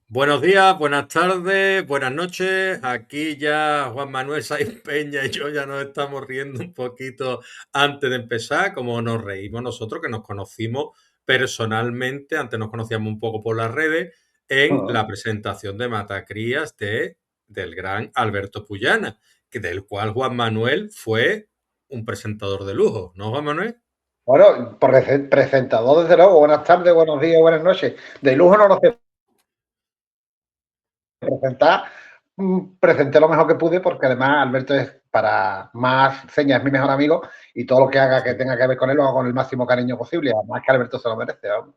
Buenos días, buenas tardes, buenas noches. Aquí ya Juan Manuel Saiz Peña y yo ya nos estamos riendo un poquito antes de empezar, como nos reímos nosotros que nos conocimos personalmente, antes nos conocíamos un poco por las redes, en la Ujú. presentación de Matacrías del gran Alberto Puyana, del cual Juan Manuel fue un presentador de lujo, ¿no, Juan Manuel? Bueno, por presentador, desde luego, buenas tardes, buenos días, buenas noches. De lujo no lo sé presentar. Presenté lo mejor que pude porque además Alberto es para más señas, es mi mejor amigo y todo lo que haga que Sí. tenga que ver con él lo hago con el máximo cariño posible. Además que Alberto se lo merece, vamos.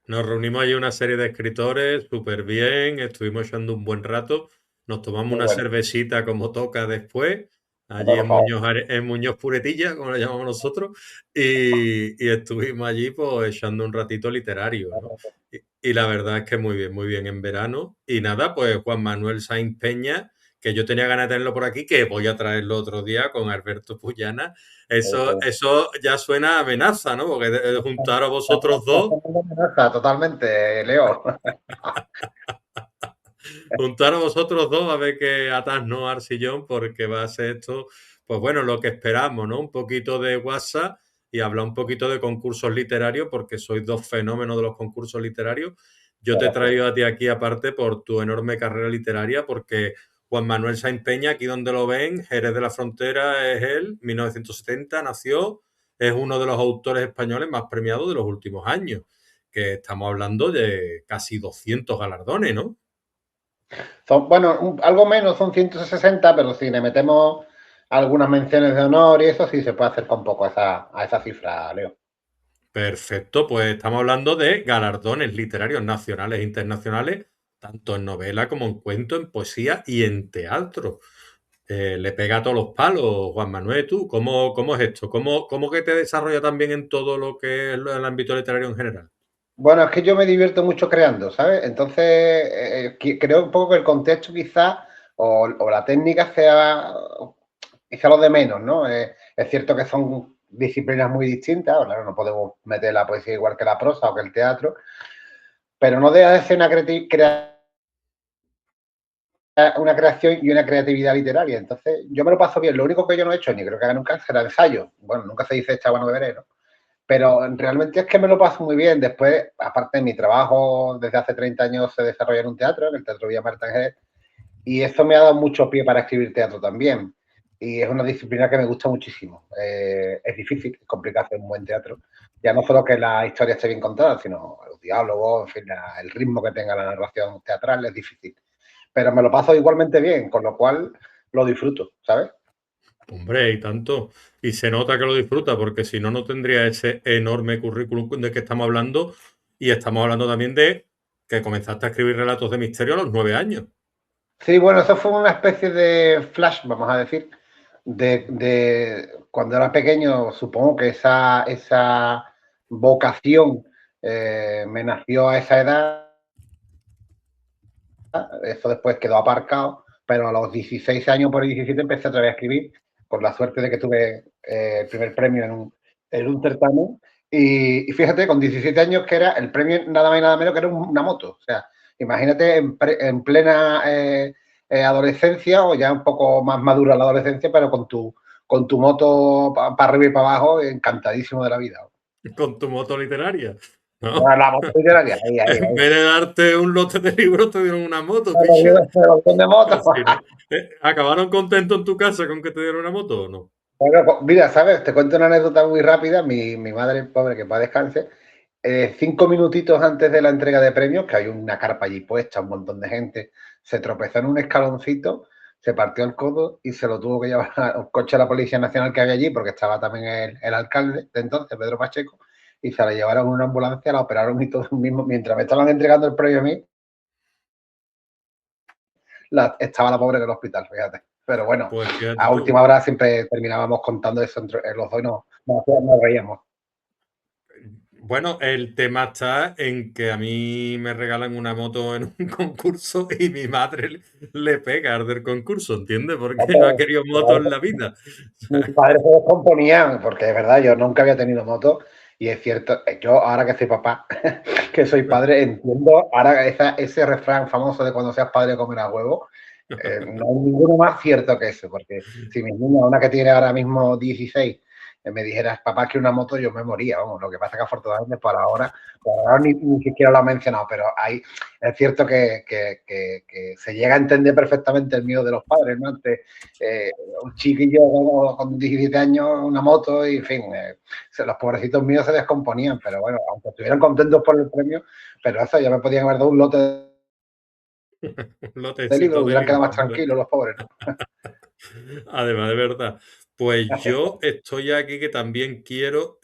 Nos reunimos allí una serie de escritores, súper bien, estuvimos echando un buen rato, nos tomamos Muy una bueno. cervecita como toca después, Hombre, allí por favor. En Muñoz Puretilla, como le llamamos nosotros, y estuvimos allí pues echando un ratito literario, ¿no? Y la verdad es que muy bien en verano. Y nada, pues Juan Manuel Sainz Peña, que yo tenía ganas de tenerlo por aquí, que voy a traerlo otro día con Alberto Puyana. Eso ya suena a amenaza, ¿no? Porque de juntar a vosotros dos. Totalmente, Leo. Juntar a vosotros dos a ver qué atas no al sillón, porque va a ser esto, pues bueno, lo que esperamos, ¿no? Un poquito de WhatsApp y hablar un poquito de concursos literarios, porque sois dos fenómenos de los concursos literarios. Yo te he traído a ti aquí aparte por tu enorme carrera literaria, porque Juan Manuel Sainz Peña, aquí donde lo ven, Jerez de la Frontera es él, 1970 nació, es uno de los autores españoles más premiados de los últimos años, que estamos hablando de casi 200 galardones, ¿no? Bueno, algo menos, son 160, pero si le metemos algunas menciones de honor y eso sí se puede acercar un poco a esa cifra, Leo. Perfecto, pues estamos hablando de galardones literarios nacionales e internacionales, tanto en novela como en cuento, en poesía y en teatro. Le pega a todos los palos, Juan Manuel, tú, ¿cómo es esto? ¿Cómo que te desarrolla también en todo lo que es el ámbito literario en general? Bueno, es que yo me divierto mucho creando, ¿sabes? Entonces, creo un poco que el contexto quizás o la técnica sea quizá lo de menos, ¿no? Es cierto que son disciplinas muy distintas, claro, no podemos meter la poesía igual que la prosa o que el teatro, pero no deja de ser una creación y una creatividad literaria. Entonces, yo me lo paso bien. Lo único que yo no he hecho, ni creo que haga nunca, será ensayo. Bueno, nunca se dice esta bueno beberé, ¿no? Pero realmente es que me lo paso muy bien. Después, aparte de mi trabajo, desde hace 30 años se desarrolla en un teatro, en el Teatro Villa Marta en Jerez, y eso me ha dado mucho pie para escribir teatro también. Y es una disciplina que me gusta muchísimo. Es difícil, es complicado hacer un buen teatro. Ya no solo que la historia esté bien contada, sino los diálogos, en fin, el ritmo que tenga la narración teatral es difícil. Pero me lo paso igualmente bien, con lo cual lo disfruto, ¿sabes? Hombre, y tanto. Y se nota que lo disfruta, porque si no, no tendría ese enorme currículum de que estamos hablando. Y estamos hablando también de que comenzaste a escribir relatos de misterio a los 9 años. Sí, bueno, eso fue una especie de flash, vamos a decir, cuando era pequeño, supongo que esa vocación me nació a esa edad, eso después quedó aparcado, pero a los 16 años, por ahí 17, empecé otra vez a escribir, con la suerte de que tuve el primer premio en un certamen. Y fíjate, con 17 años que era el premio nada más y nada menos que era una moto. O sea, imagínate en plena adolescencia o ya un poco más madura la adolescencia, pero con tu moto para arriba y para abajo, encantadísimo de la vida. Con tu moto literaria, ¿no? La moto literaria, En vez de darte un lote de libros, te dieron una moto, picha. ahí. De moto. Así, ¿no? ¿Acabaron contentos en tu casa con que te dieron una moto o no? Bueno, pues, mira, ¿sabes? Te cuento una anécdota muy rápida. Mi madre, pobre, que para descanse, 5 minutitos antes de la entrega de premios, que hay una carpa allí puesta, un montón de gente, se tropezó en un escaloncito, se partió el codo y se lo tuvo que llevar a un coche de la Policía Nacional que había allí, porque estaba también el alcalde de entonces, Pedro Pacheco, y se la llevaron en una ambulancia, la operaron y todo mismo. Mientras me estaban entregando el premio a mí, estaba la pobre en el hospital, fíjate. Pero bueno, Pues fíjate a tú. última hora siempre terminábamos contando eso entre los dos y nos reíamos. Bueno, el tema está en que a mí me regalan una moto en un concurso y mi madre le pega al del concurso, ¿entiendes? Porque no ha Mis querido moto en la vida. padres se descomponían, porque es verdad, yo nunca había tenido moto Y es cierto, yo ahora que soy papá, que soy padre, entiendo ahora ese refrán famoso de cuando seas padre comerás huevo. No hay ninguno más cierto que eso, porque si mi niña, una que tiene ahora mismo 16, me dijeras, papá, que una moto, yo me moría, vamos. Lo que pasa es que afortunadamente por ahora ni siquiera lo ha mencionado, pero es cierto que se llega a entender perfectamente el miedo de los padres, ¿no? Ante un chiquillo con 17 años, una moto, y en fin, los pobrecitos míos se descomponían, pero bueno, aunque estuvieran contentos por el premio, pero eso ya me podían haber dado un lote Un de libros, lotecito de hubieran quedado más libros, ¿verdad? tranquilos los pobres, ¿no? Además, de verdad. Pues yo estoy aquí que también quiero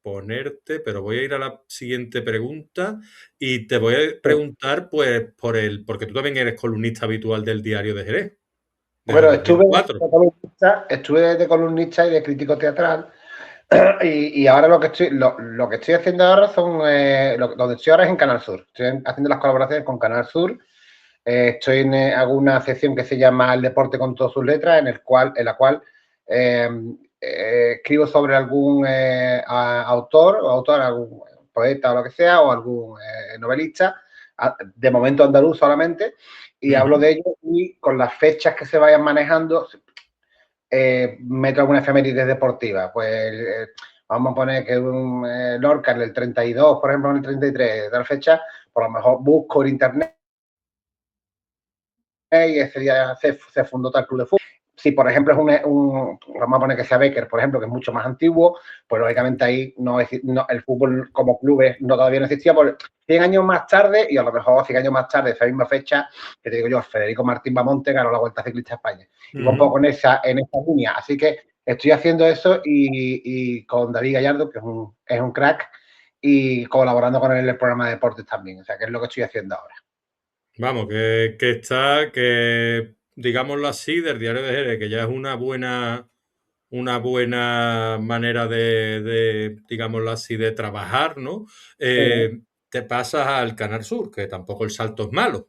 ponerte, pero voy a ir a la siguiente pregunta y te voy a Sí. preguntar, pues, porque tú también eres columnista habitual del Diario de Jerez, desde Bueno, 2004. estuve de columnista y de crítico teatral. Y ahora lo que estoy haciendo ahora son, donde estoy ahora es en Canal Sur. Estoy haciendo las colaboraciones con Canal Sur. Hago una sección que se llama El deporte con todas sus letras, en la cual eh, escribo sobre algún autor o autor, algún poeta o lo que sea, o algún novelista, de momento andaluz solamente, y hablo Ujú. de ello y con las fechas que se vayan manejando, meto alguna efemérides deportiva. Pues vamos a poner que un Lorca en el 32, por ejemplo, en el 33, de tal fecha, por lo mejor busco en internet y ese día se fundó tal club de fútbol. Si, por ejemplo, vamos a poner que sea Becker, por ejemplo, que es mucho más antiguo, pues lógicamente ahí el fútbol como clubes todavía no existía, por 100 años más tarde, y a lo mejor 100 años más tarde, esa misma fecha, que te digo yo, Federico Martín Bamonte ganó la Vuelta Ciclista a España. Y va un Ujú. poco en esa línea. Así que estoy haciendo eso y con David Gallardo, que es un crack, y colaborando con él en el programa de deportes también. O sea, que es lo que estoy haciendo ahora. Vamos, que está, que digámoslo así, del Diario de Jerez, que ya es una buena manera digámoslo así, de trabajar, ¿no? Te pasas al Canal Sur, que tampoco el salto es malo.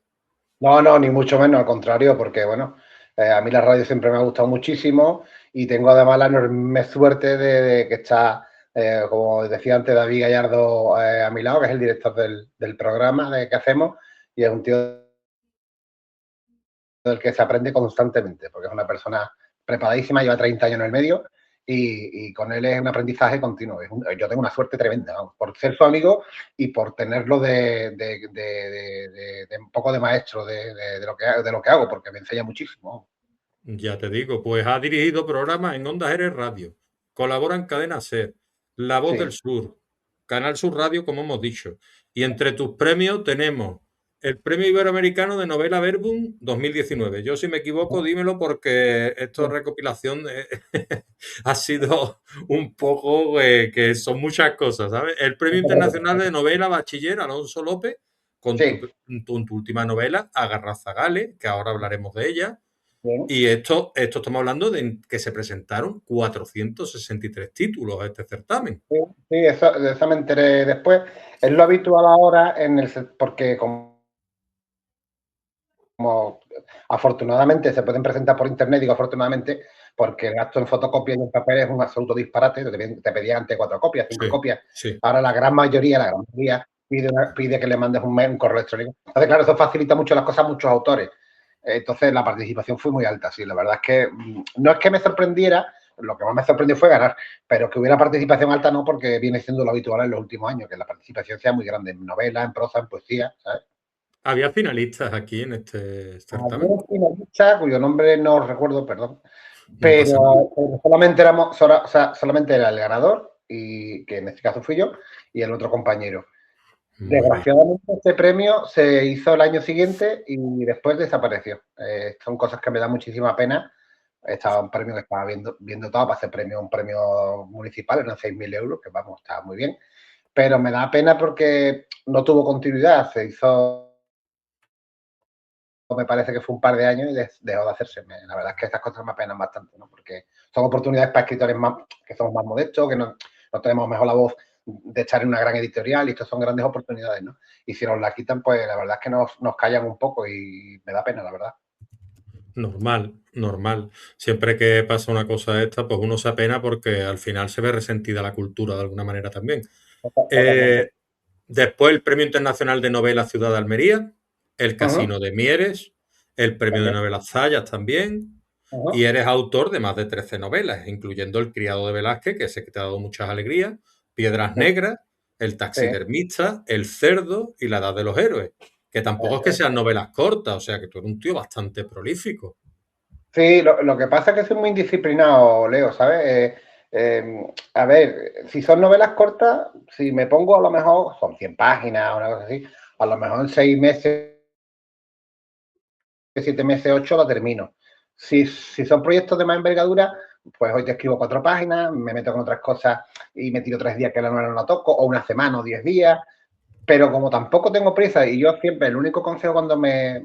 No, no, ni mucho menos, al contrario, porque bueno, a mí la radio siempre me ha gustado muchísimo y tengo además la enorme suerte de que está, como decía antes, David Gallardo a mi lado, que es el director del programa que hacemos, y es un tío del que se aprende constantemente, porque es una persona preparadísima, lleva 30 años en el medio y con él es un aprendizaje continuo. Yo tengo una suerte tremenda, vamos, por ser su amigo y por tenerlo de un poco de maestro de lo que hago, porque me enseña muchísimo. Ya te digo, pues ha dirigido programas en Onda Jerez Radio, colabora en Cadena Ser, La Voz del Sí, Sur, Canal Sur Radio, como hemos dicho. Y entre tus premios tenemos el Premio Iberoamericano de Novela Verbum 2019. Yo, si me equivoco, dímelo porque esto sí, recopilación ha sido un poco que son muchas cosas, ¿sabes? El Premio Internacional de Novela Bachiller Alonso López con sí, tu última novela, Agarrazagales, que ahora hablaremos de ella. bien. Y esto estamos hablando de que se presentaron 463 títulos a este certamen. Sí, sí, de eso me enteré después. Es lo habitual ahora porque como afortunadamente se pueden presentar por internet, digo afortunadamente, porque el gasto en fotocopia y en papel es un absoluto disparate. Te pedían antes 4 copias, 5 Sí, copias. sí. Ahora la gran mayoría pide que le mandes un correo electrónico. Entonces, claro, eso facilita mucho las cosas a muchos autores. Entonces, la participación fue muy alta, sí. La verdad es que no es que me sorprendiera, lo que más me sorprendió fue ganar, pero que hubiera participación alta no, porque viene siendo lo habitual en los últimos años, que la participación sea muy grande en novela, en prosa, en poesía, ¿sabes? Había finalistas aquí en este Había certamen. un finalista cuyo nombre no recuerdo, perdón, No pasa nada. pero solamente era el ganador, y que en este caso fui yo, y el otro compañero. Muy bien. Desgraciadamente, este premio se hizo el año siguiente y después desapareció. Son cosas que me dan muchísima pena. Estaba un premio que estaba viendo todo para hacer un premio municipal, eran 6.000 euros, que vamos, estaba muy bien. Pero me da pena porque no tuvo continuidad. Se hizo, me parece que fue un par de años y dejó de hacerse. La verdad es que estas cosas me apenan bastante, ¿no? Porque son oportunidades para escritores que somos más modestos, que no tenemos mejor la voz de estar en una gran editorial, y estas son grandes oportunidades, ¿no? Y si nos la quitan, pues la verdad es que nos callan un poco y me da pena, la verdad. Normal, normal. Siempre que pasa una cosa de esta, pues uno se apena porque al final se ve resentida la cultura de alguna manera también. Totalmente. Eh, Después el Premio Internacional de Novela Ciudad de Almería, el Ujú, Casino de Mieres, el Premio de también. Novela Zayas también, y Ujú, eres autor de más de 13 novelas, incluyendo El Criado de Velázquez, que sé que te ha dado muchas alegrías, Piedras ujú, Negras, El sí, Taxidermista, El Cerdo y La Edad de los Héroes, que tampoco es eso que es. sean novelas cortas, o sea que tú eres un tío bastante prolífico. Sí, lo que pasa es que soy muy indisciplinado, Leo, ¿sabes? A ver, si son novelas cortas, si me pongo a lo mejor, son 100 páginas o una cosa así, a lo mejor en 6 meses, 7 meses, 8 lo termino. Si son proyectos de más envergadura, pues hoy te escribo 4 páginas, me meto con otras cosas y me tiro 3 días que la novela no la toco, o una semana o 10 días, pero como tampoco tengo prisa y yo siempre, el único consejo cuando me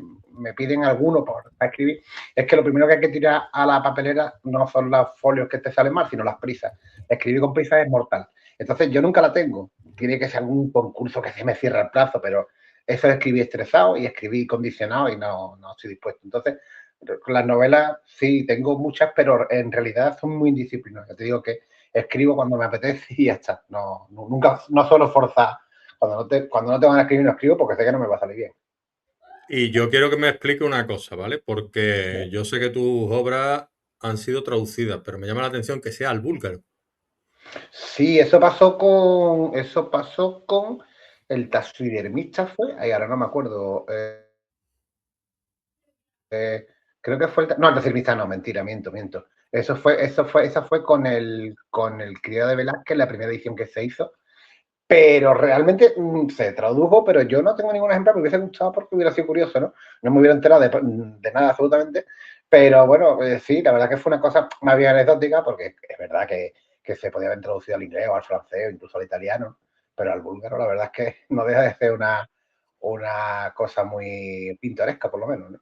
piden alguno para escribir, es que lo primero que hay que tirar a la papelera no son los folios que te salen mal, sino las prisas. Escribir con prisa es mortal. Entonces yo nunca la tengo. Tiene que ser algún concurso que se me cierra el plazo, pero eso es escribir estresado y escribir condicionado y no estoy dispuesto. Entonces, las novelas sí, tengo muchas, pero en realidad son muy indisciplinadas. Yo te digo que escribo cuando me apetece y ya está. Nunca, no suelo forzar cuando no te van a escribir, no escribo porque sé que no me va a salir bien. Y yo quiero que me explique una cosa, ¿vale? Porque yo sé que tus obras han sido traducidas, pero me llama la atención que sea al búlgaro. Sí, eso pasó con el taxidermista fue, ahí ahora no me acuerdo. Eh, creo que fue no, el taxidermista no, mentira, miento. Esa fue con el criado de Velázquez, la primera edición que se hizo. Pero realmente se tradujo, pero yo no tengo ningún ejemplar, me hubiese gustado porque hubiera sido curioso, ¿no? No me hubiera enterado de nada absolutamente, pero bueno, sí, la verdad que fue una cosa más bien anecdótica, porque es verdad que se podía haber traducido al inglés o al francés o incluso al italiano, pero al búlgaro la verdad es que no deja de ser una cosa muy pintoresca, por lo menos, ¿no?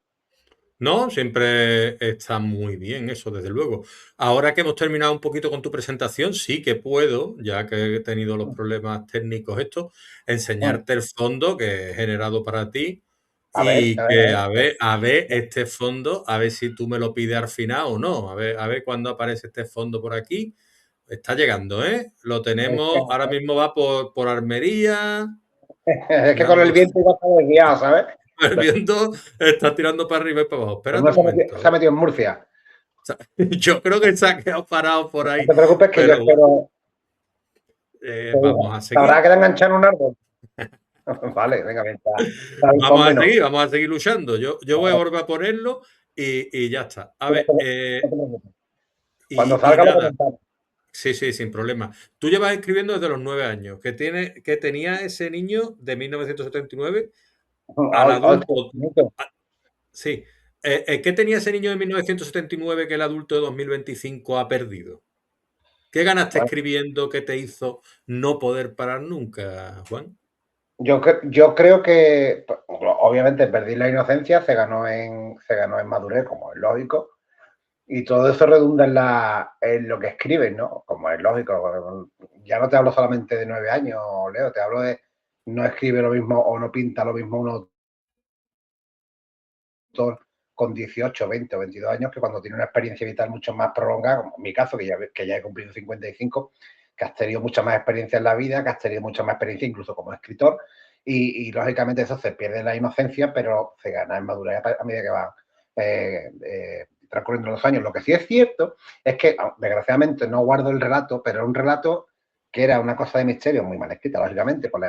No, siempre está muy bien eso, desde luego. Ahora que hemos terminado un poquito con tu presentación, sí que puedo, ya que he tenido los problemas técnicos estos, enseñarte el fondo que he generado para ti A ver, y a ver, que a ver. a ver este fondo, a ver si tú me lo pides al final o no. A ver cuándo aparece este fondo por aquí. Está llegando, ¿eh? Lo tenemos, ahora mismo va por Armería. Es que con el Vamos, viento iba a estar desviado, ¿sabes? el viento está tirando para arriba y para abajo. Pero Espérate no un se ha momento. metido en Murcia. Yo creo que se ha quedado parado por No ahí, te preocupes que yo pero bueno, espero. vamos a ¿Se habrá seguir. quedado enganchado en un árbol? Vale, venga, bien, está bien, pónmelo. Vamos a seguir luchando. Yo voy a volver a ponerlo y ya está. A No ver, te preocupes. Cuando y salga lo nada, comentamos. sí, sí, sin problema. Tú llevas escribiendo desde los 9 años, que tenía ese niño de 1979 al Hostia, adulto. Sí. ¿Qué tenía ese niño de 1979 que el adulto de 2025 ha perdido? ¿Qué ganaste bueno, escribiendo que te hizo no poder parar nunca, Juan? yo creo que obviamente perdí la inocencia, se ganó en madurez, como es lógico, y todo eso redunda en lo que escribes, ¿no? Como es lógico. Ya no te hablo solamente de 9 años, Leo, te hablo de no escribe lo mismo o no pinta lo mismo uno con 18, 20 o 22 años que cuando tiene una experiencia vital mucho más prolongada, como en mi caso, que ya he cumplido 55, que has tenido mucha más experiencia en la vida, que has tenido mucha más experiencia incluso como escritor, lógicamente eso se pierde la inocencia, pero se gana en madurez a medida que va transcurriendo los años. Lo que sí es cierto es que, desgraciadamente, no guardo el relato, pero era un relato que era una cosa de misterio muy mal escrita, lógicamente, con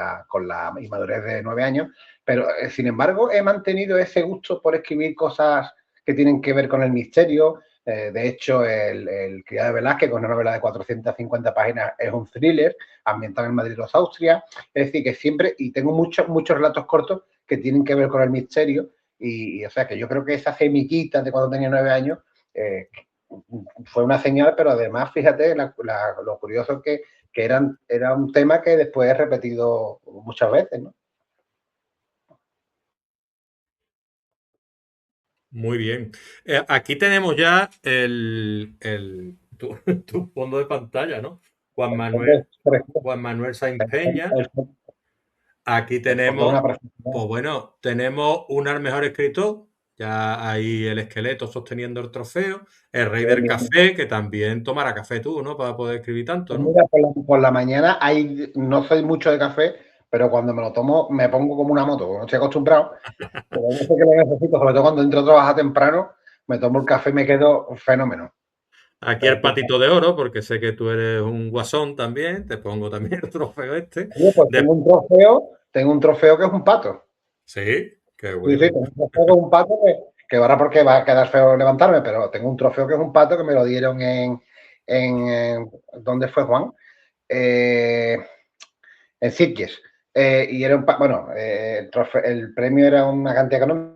la inmadurez de 9 años, pero sin embargo he mantenido ese gusto por escribir cosas que tienen que ver con el misterio. De hecho, el Criado de Velázquez, con una novela de 450 páginas, es un thriller ambientado en Madrid, los Austrias. Es decir, que siempre, y tengo muchos relatos cortos que tienen que ver con el misterio, o sea que yo creo que esa semillita de cuando tenía 9 años eh, fue una señal, pero además, fíjate, lo curioso que era un tema que después he repetido muchas veces, ¿no? Muy bien. Aquí tenemos ya tu fondo de pantalla, ¿no? Juan Manuel, Entonces, por ejemplo, Juan Manuel Sainz Peña. el, Aquí el fondo es tenemos, una precisión. pues bueno, tenemos un al mejor escritor, ya ahí el esqueleto sosteniendo el trofeo, el rey Pues del café, que también tomará café tú, ¿no? Para poder escribir tanto, ¿no? mira, por la mañana no soy mucho de café, pero cuando me lo tomo me pongo como una moto, no estoy acostumbrado, pero no sé que lo necesito, sobre todo cuando entro a trabajar temprano, me tomo el café y me quedo fenómeno. Aquí el Pero tú, patito de oro, porque sé que tú eres un guasón también, te pongo también el trofeo este. oye, pues De- tengo un trofeo que es un pato. Sí, qué Sí, sí, bueno. tengo un trofeo que es un pato que ahora porque va a quedar feo levantarme, pero tengo un trofeo que es un pato que me lo dieron ¿dónde fue Juan? Eh, en Sitges. Y era bueno, el premio era una cantidad económica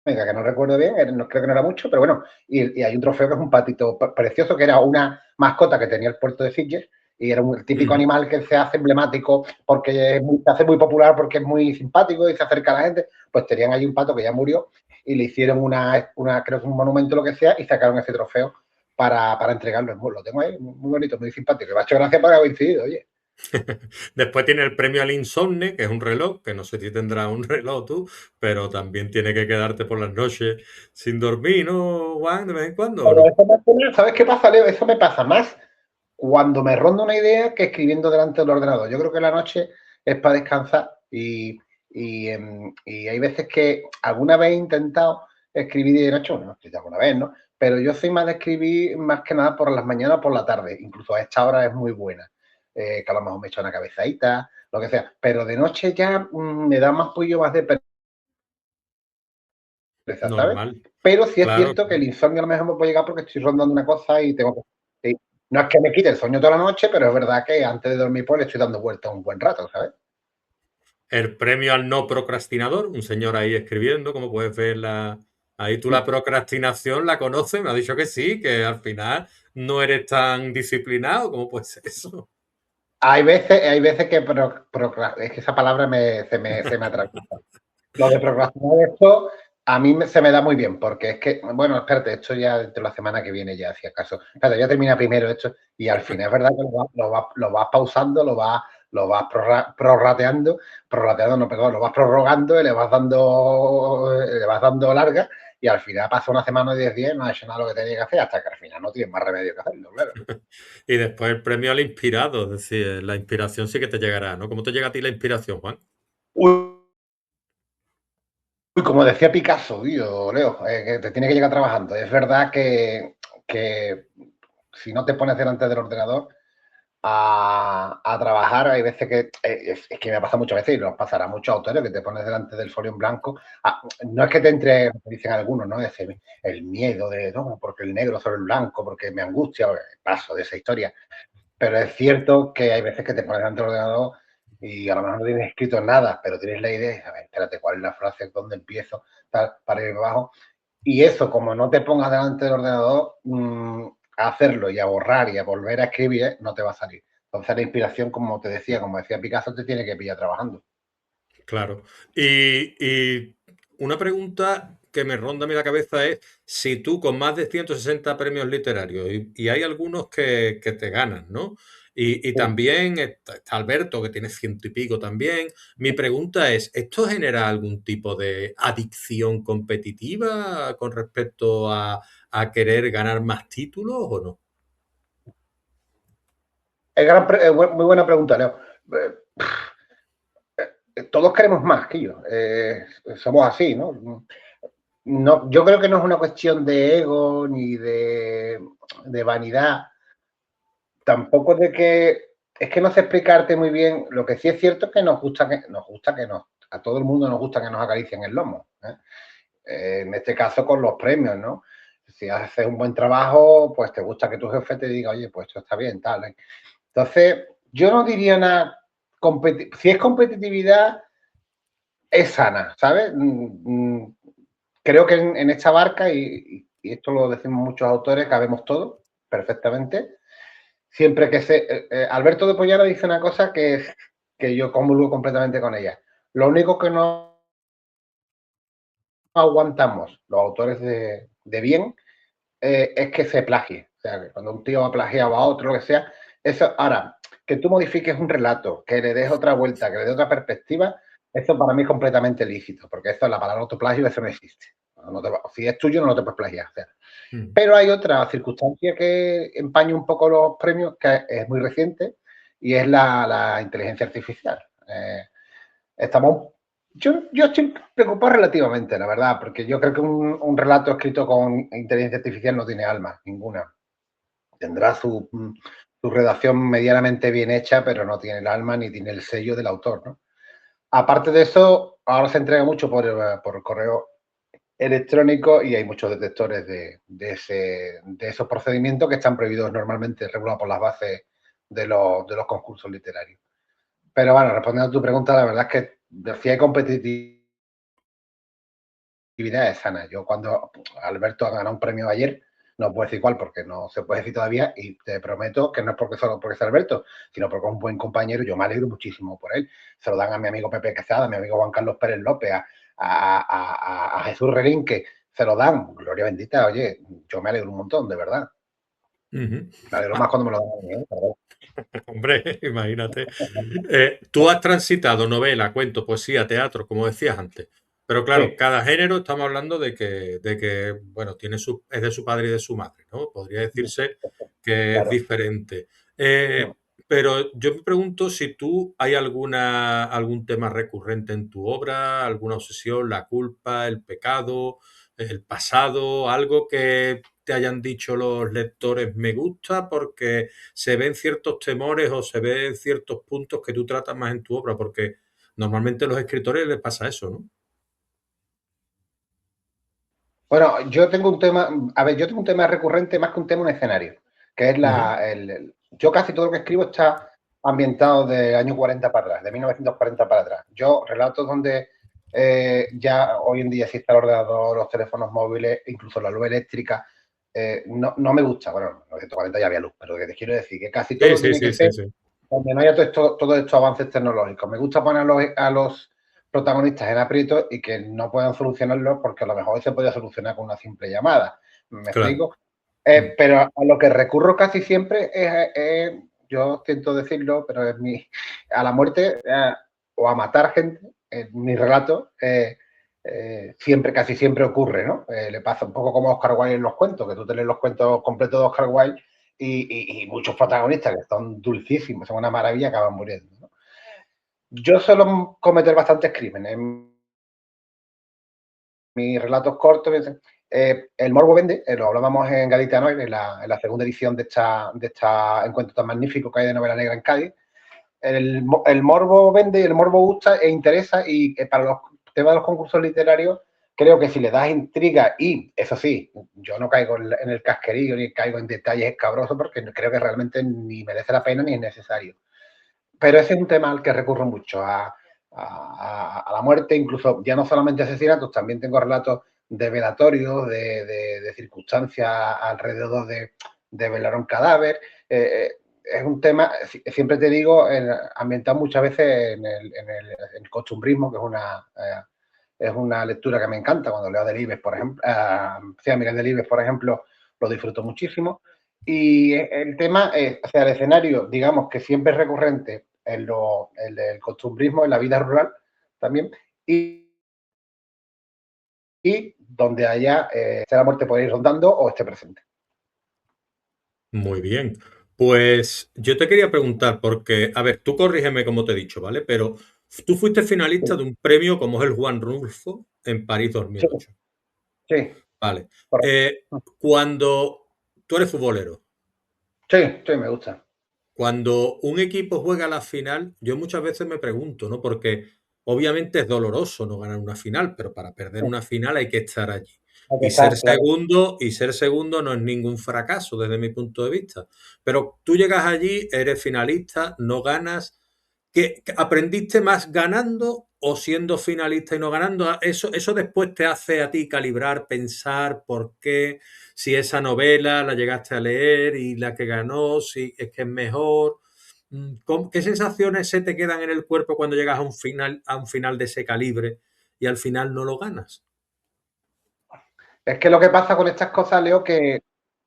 que no recuerdo bien, creo que no era mucho, pero bueno, y hay un trofeo que es un patito precioso, que era una mascota que tenía el puerto de Sitges, y era el típico Ujú. animal que se hace emblemático porque se hace muy popular porque es muy simpático y se acerca a la gente. Pues tenían ahí un pato que ya murió y le hicieron creo que un monumento, lo que sea, y sacaron ese trofeo para entregarlo. Lo tengo ahí, muy bonito, muy simpático. Me ha hecho gracia por haber coincidido, oye. Después tiene el premio al insomne, que es un reloj, que no sé si tendrás un reloj tú, pero también tiene que quedarte por las noches sin dormir, ¿no, Juan? De vez en cuando, ¿o Pero no? ¿sabes qué pasa, Leo? Eso me pasa más cuando me ronda una idea que escribiendo delante del ordenador. Yo creo que la noche es para descansar y hay veces que alguna vez he intentado escribir de noche, no, alguna vez, ¿no? Pero yo soy más de escribir más que nada por las mañanas o por la tarde. Incluso a esta hora es muy buena. Que a lo mejor me echo una cabezadita, lo que sea. Pero de noche ya me da más pollo, más de pereza, ¿sabes? Normal. Pero sí es Claro, cierto que el claro. insomnio a lo mejor me puede llegar porque estoy rondando una cosa y tengo que. Sí. No es que me quite el sueño toda la noche, pero es verdad que antes de dormir pues le estoy dando vueltas un buen rato, ¿sabes? El premio al no procrastinador, un señor ahí escribiendo, como puedes ver ahí tú la procrastinación la conoces, me ha dicho que sí, que al final no eres tan disciplinado, ¿cómo puede ser eso? Hay veces que es que esa palabra se me atraviesa. Lo de procrastinar esto a mí se me da muy bien, porque es que, bueno, espérate, esto ya dentro de la semana que viene ya, si acaso. Espérate, ya termina primero esto y al final es verdad que lo vas pausando, lo vas prorrateando, no, perdón, lo vas prorrogando y le vas dando larga y al final pasa una semana y 10 días y no has hecho nada de lo que tenía que hacer hasta que al final no tienes más remedio que hacerlo, claro. Y después el premio al inspirado, es decir, la inspiración sí que te llegará, ¿no? ¿Cómo te llega a ti la inspiración, Juan? Uy, como decía Picasso, tío, Leo, que te tiene que llegar trabajando. Es verdad que si no te pones delante del ordenador a trabajar, hay veces que, es que me pasa muchas veces y nos pasará a muchos autores que te pones delante del folio en blanco. No es que te entre, dicen algunos, ¿no? El miedo de, no, porque el negro sobre el blanco, porque me angustia, paso de esa historia. Pero es cierto que hay veces que te pones delante del ordenador y a lo mejor no tienes escrito nada, pero tienes la idea, a ver, espérate, ¿cuál es la frase? ¿Dónde empiezo? Tal, para ir abajo. Y eso, como no te pongas delante del ordenador, a hacerlo y a borrar y a volver a escribir, no te va a salir. Entonces la inspiración, como decía Picasso, te tiene que pillar trabajando. Claro. Y una pregunta que me ronda a mí la cabeza es si tú con más de 160 premios literarios y hay algunos que te ganan, ¿no? Y también está Alberto, que tiene ciento y pico también. Mi pregunta es, ¿esto genera algún tipo de adicción competitiva con respecto a querer ganar más títulos o no? Muy buena pregunta, Leo. Todos queremos más que yo. Somos así, ¿no? No, yo creo que no es una cuestión de ego ni de vanidad, tampoco de que es que no sé explicarte muy bien. Lo que sí es cierto es que a todo el mundo nos gusta que nos acaricien el lomo, ¿eh? En este caso con los premios, ¿no? Si haces un buen trabajo, pues te gusta que tu jefe te diga, oye, pues esto está bien, tal, ¿eh? Entonces, yo no diría nada, si es competitividad, es sana, ¿sabes? Creo que en esta barca, y esto lo decimos muchos autores, cabemos todos perfectamente. Siempre que Alberto de Pollara dice una cosa que yo comulgo completamente con ella. Lo único que no aguantamos los autores de bien es que se plagie. O sea, que cuando un tío ha plagiado a otro, lo que sea, eso, ahora, que tú modifiques un relato, que le des otra vuelta, que le des otra perspectiva, Eso para mí es completamente lícito, porque esto, la palabra autoplagio, eso no existe. Si es tuyo, no lo te puedes plagiar. O sea. Pero hay otra circunstancia que empaña un poco los premios, que es muy reciente, y es la inteligencia artificial. Yo estoy preocupado relativamente, la verdad, porque yo creo que un relato escrito con inteligencia artificial no tiene alma, ninguna. Tendrá su redacción medianamente bien hecha, pero no tiene el alma ni tiene el sello del autor, ¿no? Aparte de eso, ahora se entrega mucho por correo electrónico y hay muchos detectores de esos procedimientos que están prohibidos normalmente, regulados por las bases de los concursos literarios. Pero bueno, respondiendo a tu pregunta, la verdad es que si hay competitividad es sana. Yo cuando Alberto ha ganado un premio ayer, no puedo decir cuál porque no se puede decir todavía y te prometo que no es porque solo porque sea Alberto, sino porque es un buen compañero. Yo me alegro muchísimo por él. Se lo dan a mi amigo Pepe Quesada, a mi amigo Juan Carlos Pérez López, a Jesús Relín, que se lo dan. Gloria bendita, oye, yo me alegro un montón, de verdad. Me alegro más cuando me lo dan a mí, Hombre, imagínate. Tú has transitado novela, cuento, poesía, teatro, como decías antes. Pero claro, Sí. cada género estamos hablando de que bueno, es de su padre y de su madre, ¿no? Podría decirse que es Claro. diferente. Pero yo me pregunto si tú hay algún tema recurrente en tu obra, alguna obsesión, la culpa, el pecado, el pasado, algo que te hayan dicho los lectores me gusta porque se ven ciertos temores o se ven ciertos puntos que tú tratas más en tu obra, porque normalmente a los escritores les pasa eso, ¿no? Bueno, yo tengo un tema, a ver, yo tengo un tema recurrente más que un tema, un escenario, que es yo casi todo lo que escribo está ambientado de años 40 para atrás, de 1940 para atrás. Yo relatos donde ya hoy en día existe el ordenador, los teléfonos móviles, incluso la luz eléctrica, no me gusta. Bueno, en 1940 ya había luz, pero que te quiero decir que casi Sí, todo sí, tiene que sí, sí, ser sí. donde no haya todos estos avances tecnológicos. Me gusta poner a los protagonistas en aprietos y que no puedan solucionarlo porque a lo mejor se podría solucionar con una simple llamada. ¿Me Claro. explico? Pero a lo que recurro casi siempre yo siento decirlo, pero es a la muerte o a matar gente. En mi relato casi siempre ocurre, ¿no? Le pasa un poco como a Oscar Wilde en los cuentos, que tú te lees los cuentos completos de Oscar Wilde y muchos protagonistas que son dulcísimos, son una maravilla, acaban muriendo, ¿no? Yo suelo cometer bastantes crímenes. En mis relatos cortos, el morbo vende, lo hablábamos en Gaditano, en la segunda edición de esta encuentro tan magnífico que hay de novela negra en Cádiz. El morbo vende, el morbo gusta e interesa, y para los temas de los concursos literarios, creo que si le das intriga y, eso sí, yo no caigo en el casquerío ni caigo en detalles escabrosos porque creo que realmente ni merece la pena ni es necesario. Pero ese es un tema al que recurro mucho, a la muerte, incluso ya no solamente asesinatos, también tengo relatos de velatorios, de circunstancias alrededor de velar un cadáver. Es un tema, siempre te digo, ambientado muchas veces en el costumbrismo, que es una lectura que me encanta. Cuando leo a Delibes, por ejemplo, a Miguel Delibes, por ejemplo, lo disfruto muchísimo. Y el tema, o sea, el escenario, digamos que siempre es recurrente el costumbrismo en la vida rural también, y donde haya sea la muerte por ir rondando o esté presente. Muy bien. Pues yo te quería preguntar, porque, a ver, tú corrígeme como te he dicho, ¿vale? Pero tú fuiste finalista Sí, de un premio como es el Juan Rulfo en París sí, 2008. sí, Vale. correcto. Cuando tú eres futbolero, Sí, sí, me gusta. cuando un equipo juega la final, yo muchas veces me pregunto, ¿no? Porque obviamente es doloroso no ganar una final, pero para perder Sí, una final hay que estar allí. hay que estar claro. Y ser segundo no es ningún fracaso desde mi punto de vista. Pero tú llegas allí, eres finalista, no ganas. ¿Qué aprendiste más ganando o siendo finalista y no ganando? Eso después te hace a ti calibrar, pensar por qué, si esa novela la llegaste a leer y la que ganó, si es que es mejor. ¿Qué sensaciones se te quedan en el cuerpo cuando llegas a un final de ese calibre y al final no lo ganas? Es que lo que pasa con estas cosas, Leo, que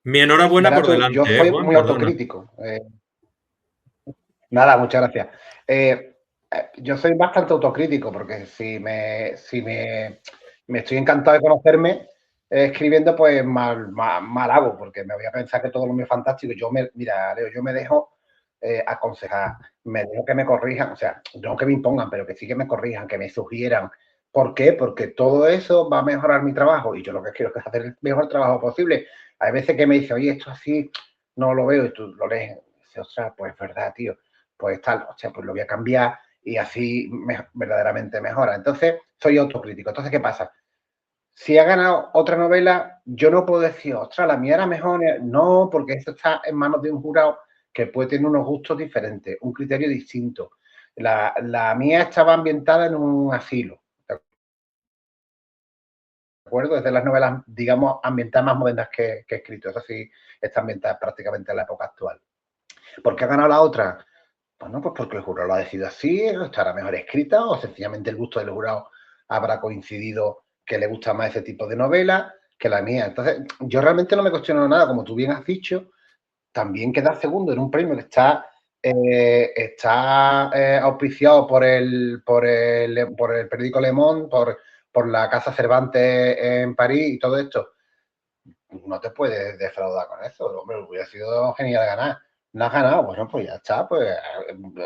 Mi enhorabuena verás por tú, yo delante, soy Juan, muy perdona. autocrítico. Nada, muchas gracias. Yo soy bastante autocrítico porque me estoy encantado de conocerme escribiendo, pues mal hago, porque me voy a pensar que todo lo mío es fantástico. Mira, Leo, yo me dejo aconsejar, me dejo que me corrijan, o sea, no que me impongan, pero que sí que me corrijan, que me sugieran. ¿Por qué? Porque todo eso va a mejorar mi trabajo y yo lo que quiero es hacer el mejor trabajo posible. Hay veces que me dicen, oye, esto así no lo veo y tú lo lees y dices, ostras, pues es verdad, tío, pues tal, o sea, pues lo voy a cambiar y así verdaderamente mejora. Entonces, soy autocrítico. Entonces, ¿qué pasa? Si ha ganado otra novela, yo no puedo decir, ostras, la mía era mejor. No, porque eso está en manos de un jurado que puede tener unos gustos diferentes, un criterio distinto. La mía estaba ambientada en un asilo, ¿de acuerdo? Es de las novelas, digamos, ambientadas más modernas que he escrito. Eso sí, está ambientada prácticamente en la época actual. ¿Por qué ha ganado la otra? Bueno, pues porque el jurado lo ha decidido así, estará mejor escrita o sencillamente el gusto del jurado habrá coincidido que le gusta más ese tipo de novela que la mía. Entonces, yo realmente no me cuestiono nada, como tú bien has dicho, también quedar segundo en un premio que está auspiciado por el periódico Le Monde, por la Casa Cervantes en París y todo esto, no te puedes defraudar con eso. Hombre, hubiera sido genial ganar. No has ganado, bueno, pues ya está. Pues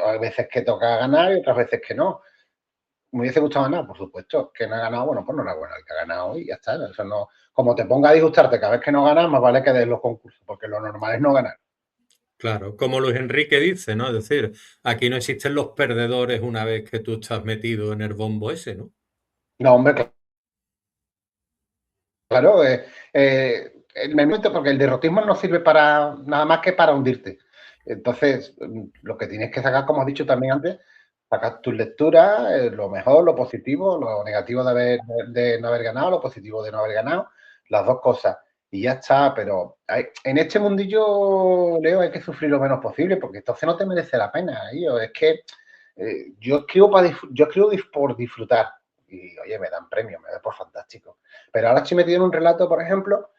hay veces que toca ganar y otras veces que no. Me hubiese gustado ganar, por supuesto. Que no ha ganado, bueno, pues no era bueno. El que ha ganado y ya está. Eso no, como te ponga a disgustarte cada vez que no ganas, más vale que des los concursos, porque lo normal es no ganar. Claro, como Luis Enrique dice, ¿no? Es decir, aquí no existen los perdedores una vez que tú estás metido en el bombo ese, ¿no? No, hombre, claro. El momento, porque el derrotismo no sirve para nada más que para hundirte. Entonces, lo que tienes que sacar, como has dicho también antes, sacar tus lecturas, lo mejor, lo positivo, lo negativo de no haber ganado, lo positivo de no haber ganado, las dos cosas. Y ya está, pero en este mundillo, Leo, hay que sufrir lo menos posible, porque entonces no te merece la pena. Tío. Es que yo escribo por disfrutar. Y oye, me dan premios, me da por fantástico. Pero ahora estoy metido en un relato, por ejemplo,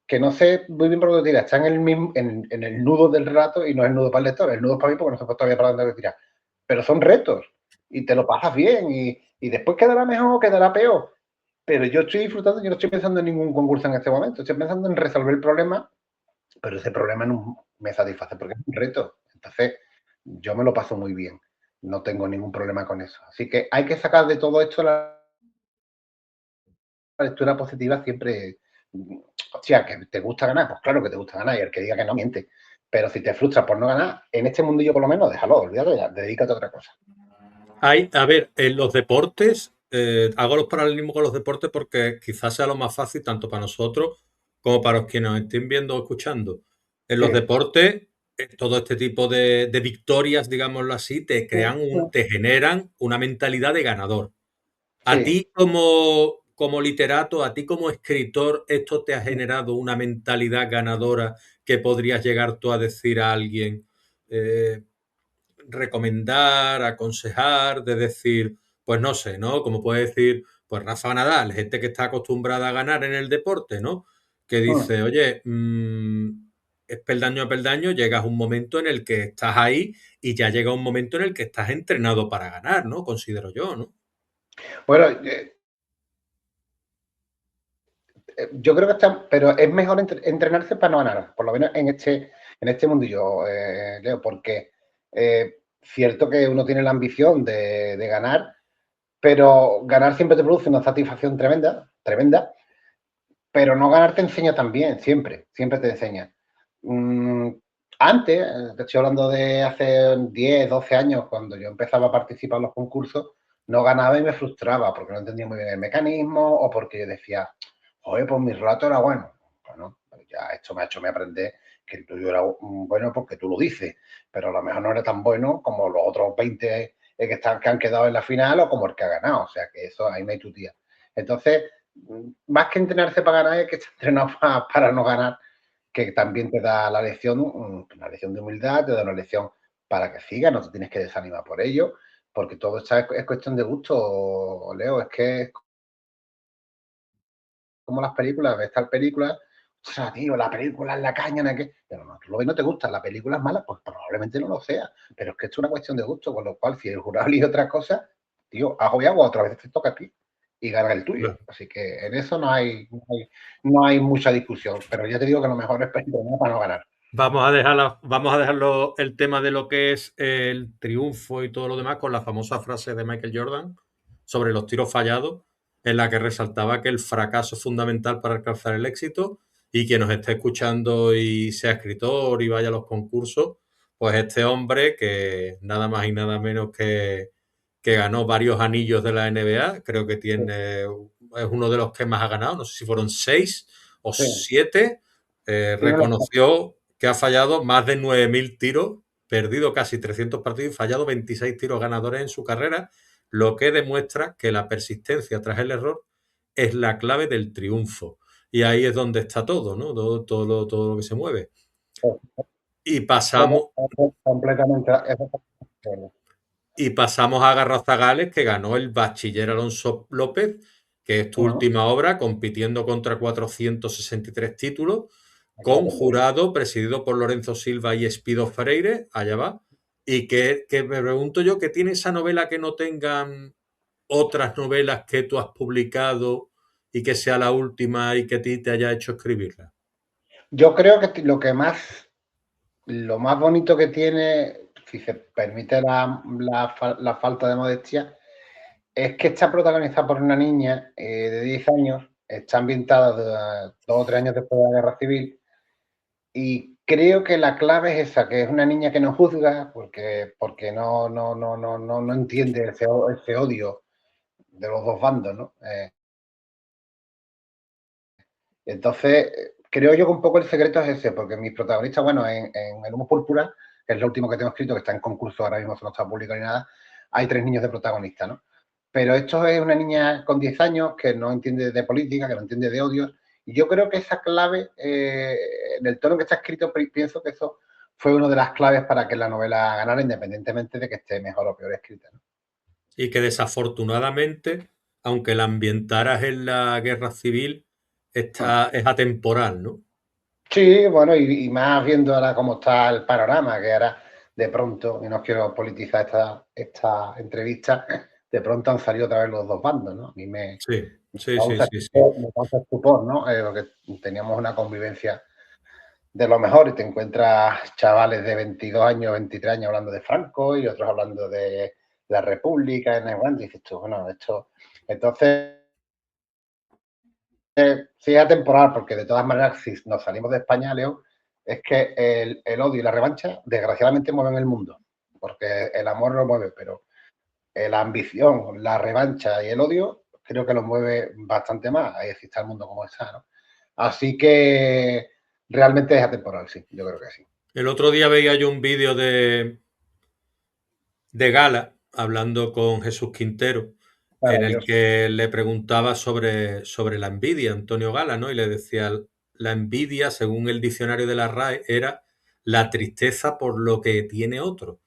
que no sé muy bien por dónde tirar. Está en el nudo del relato y no es el nudo para el lector. El nudo es para mí porque no sé todavía para dónde tirar. Pero son retos y te lo pasas bien y después quedará mejor o quedará peor. Pero yo estoy disfrutando, yo no estoy pensando en ningún concurso en este momento. Estoy pensando en resolver el problema, pero ese problema no me satisface porque es un reto. Entonces, yo me lo paso muy bien. No tengo ningún problema con eso. Así que hay que sacar de todo esto la lectura positiva siempre. Hostia, que te gusta ganar, pues claro que te gusta ganar, y el que diga que no miente. Pero si te frustras por no ganar, en este mundillo por lo menos, déjalo, olvídate ya, dedícate a otra cosa. Hay, a ver, en los deportes, hago los paralelismos con los deportes porque quizás sea lo más fácil tanto para nosotros como para los que nos estén viendo o escuchando. En Sí, los deportes, todo este tipo de victorias, digámoslo así, te generan una mentalidad de ganador. A sí. ti como literato, a ti como escritor, ¿esto te ha generado una mentalidad ganadora que podrías llegar tú a decir a alguien? eh, Recomendar, aconsejar, de decir, pues no sé, ¿no? Como puede decir, pues Rafa Nadal, gente que está acostumbrada a ganar en el deporte, ¿no? Que dice, oye, es peldaño a peldaño, llegas a un momento en el que estás ahí y ya llega un momento en el que estás entrenado para ganar, ¿no? Considero yo, ¿no? Bueno, yo creo que está, pero es mejor entrenarse para no ganar, por lo menos en este mundillo, Leo, porque cierto que uno tiene la ambición de ganar, pero ganar siempre te produce una satisfacción tremenda, tremenda, pero no ganar te enseña también, siempre te enseña. Mm, Antes, te estoy hablando de hace 10 12 años, cuando yo empezaba a participar en los concursos, no ganaba y me frustraba porque no entendía muy bien el mecanismo o porque yo decía, oye, pues mi relato era bueno. Bueno, pues ya esto me ha hecho aprender que el tuyo era bueno porque tú lo dices, pero a lo mejor no era tan bueno como los otros 20 que han quedado en la final o como el que ha ganado. O sea, que eso ahí no hay tu tía. Entonces, más que entrenarse para ganar, hay que estar entrenado para no ganar, que también te da la lección, una lección de humildad, te da una lección para que sigas, no te tienes que desanimar por ello, porque todo está, es cuestión de gusto, Leo, es que es como las películas, ves tal película, o sea, tío, la película es la caña, ¿no? ¿Qué? Pero no, tú lo ves, no te gusta, la película es mala, pues probablemente no lo sea. Pero es que esto es una cuestión de gusto, con lo cual, si el jurado elige otra cosa, tío, hago y agua, otra vez te toca a ti y gana el tuyo. Claro. Así que en eso no hay mucha discusión. Pero ya te digo que lo mejor es perdonar para no ganar. Vamos a dejarlo el tema de lo que es el triunfo y todo lo demás con la famosa frase de Michael Jordan sobre los tiros fallados, en la que resaltaba que el fracaso es fundamental para alcanzar el éxito y quien nos esté escuchando y sea escritor y vaya a los concursos, pues este hombre que nada más y nada menos que ganó varios anillos de la NBA, creo que Sí, tiene, es uno de los que más ha ganado, no sé si fueron 6 o sí, 7, sí, no lo sé. reconoció que ha fallado más de 9.000 tiros, perdido casi 300 partidos y fallado 26 tiros ganadores en su carrera, lo que demuestra que la persistencia tras el error es la clave del triunfo. Y ahí es donde está todo, ¿no? Todo lo que se mueve. Y pasamos, Completamente. y pasamos a Garrazagales, que ganó el Bachiller Alonso López, que es tu Bueno, última obra, compitiendo contra 463 títulos, con fíjate. jurado presidido por Lorenzo Silva y Espido Freire, allá va. Y que me pregunto yo, ¿qué tiene esa novela que no tengan otras novelas que tú has publicado y que sea la última y que a ti te haya hecho escribirla? Yo creo que lo más bonito que tiene, si se permite la falta de modestia, es que está protagonizada por una niña de 10 años, está ambientada 2 o 3 años después de la Guerra Civil, y creo que la clave es esa, que es una niña que no juzga, porque no entiende ese odio de los dos bandos, ¿no? Entonces, creo yo que un poco el secreto es ese, porque mis protagonistas, bueno, en El Humo Púrpura, que es lo último que tengo escrito, que está en concurso ahora mismo, no está publicado ni nada, hay 3 niños de protagonista, ¿no? Pero esto es una niña con 10 años que no entiende de política, que no entiende de odios, y yo creo que esa clave, en el tono que está escrito, pienso que eso fue una de las claves para que la novela ganara, independientemente de que esté mejor o peor escrita, ¿no? Y que desafortunadamente, aunque la ambientaras en la guerra civil, es atemporal, ¿no? Sí, bueno, y más viendo ahora cómo está el panorama, que ahora de pronto, y no quiero politizar esta entrevista, de pronto han salido otra vez los dos bandos, ¿no? A mí Sí, sí, sí, sí, sí. me causa estupor, ¿no? Porque teníamos una convivencia de lo mejor y te encuentras chavales de 22 años, 23 años hablando de Franco y otros hablando de la República, y dices tú, bueno, esto... Entonces, sí es atemporal, porque de todas maneras, si nos salimos de España, Leo, es que el odio y la revancha, desgraciadamente, mueven el mundo. Porque el amor lo mueve, pero la ambición, la revancha y el odio, creo que lo mueve bastante más. Ahí está el mundo como está, ¿no? Así que realmente es atemporal, sí, yo creo que sí. El otro día veía yo un vídeo de Gala hablando con Jesús Quintero, en el Maravilloso. que le preguntaba sobre la envidia, Antonio Gala, ¿no? Y le decía, la envidia, según el diccionario de la RAE, era la tristeza por lo que tiene otro.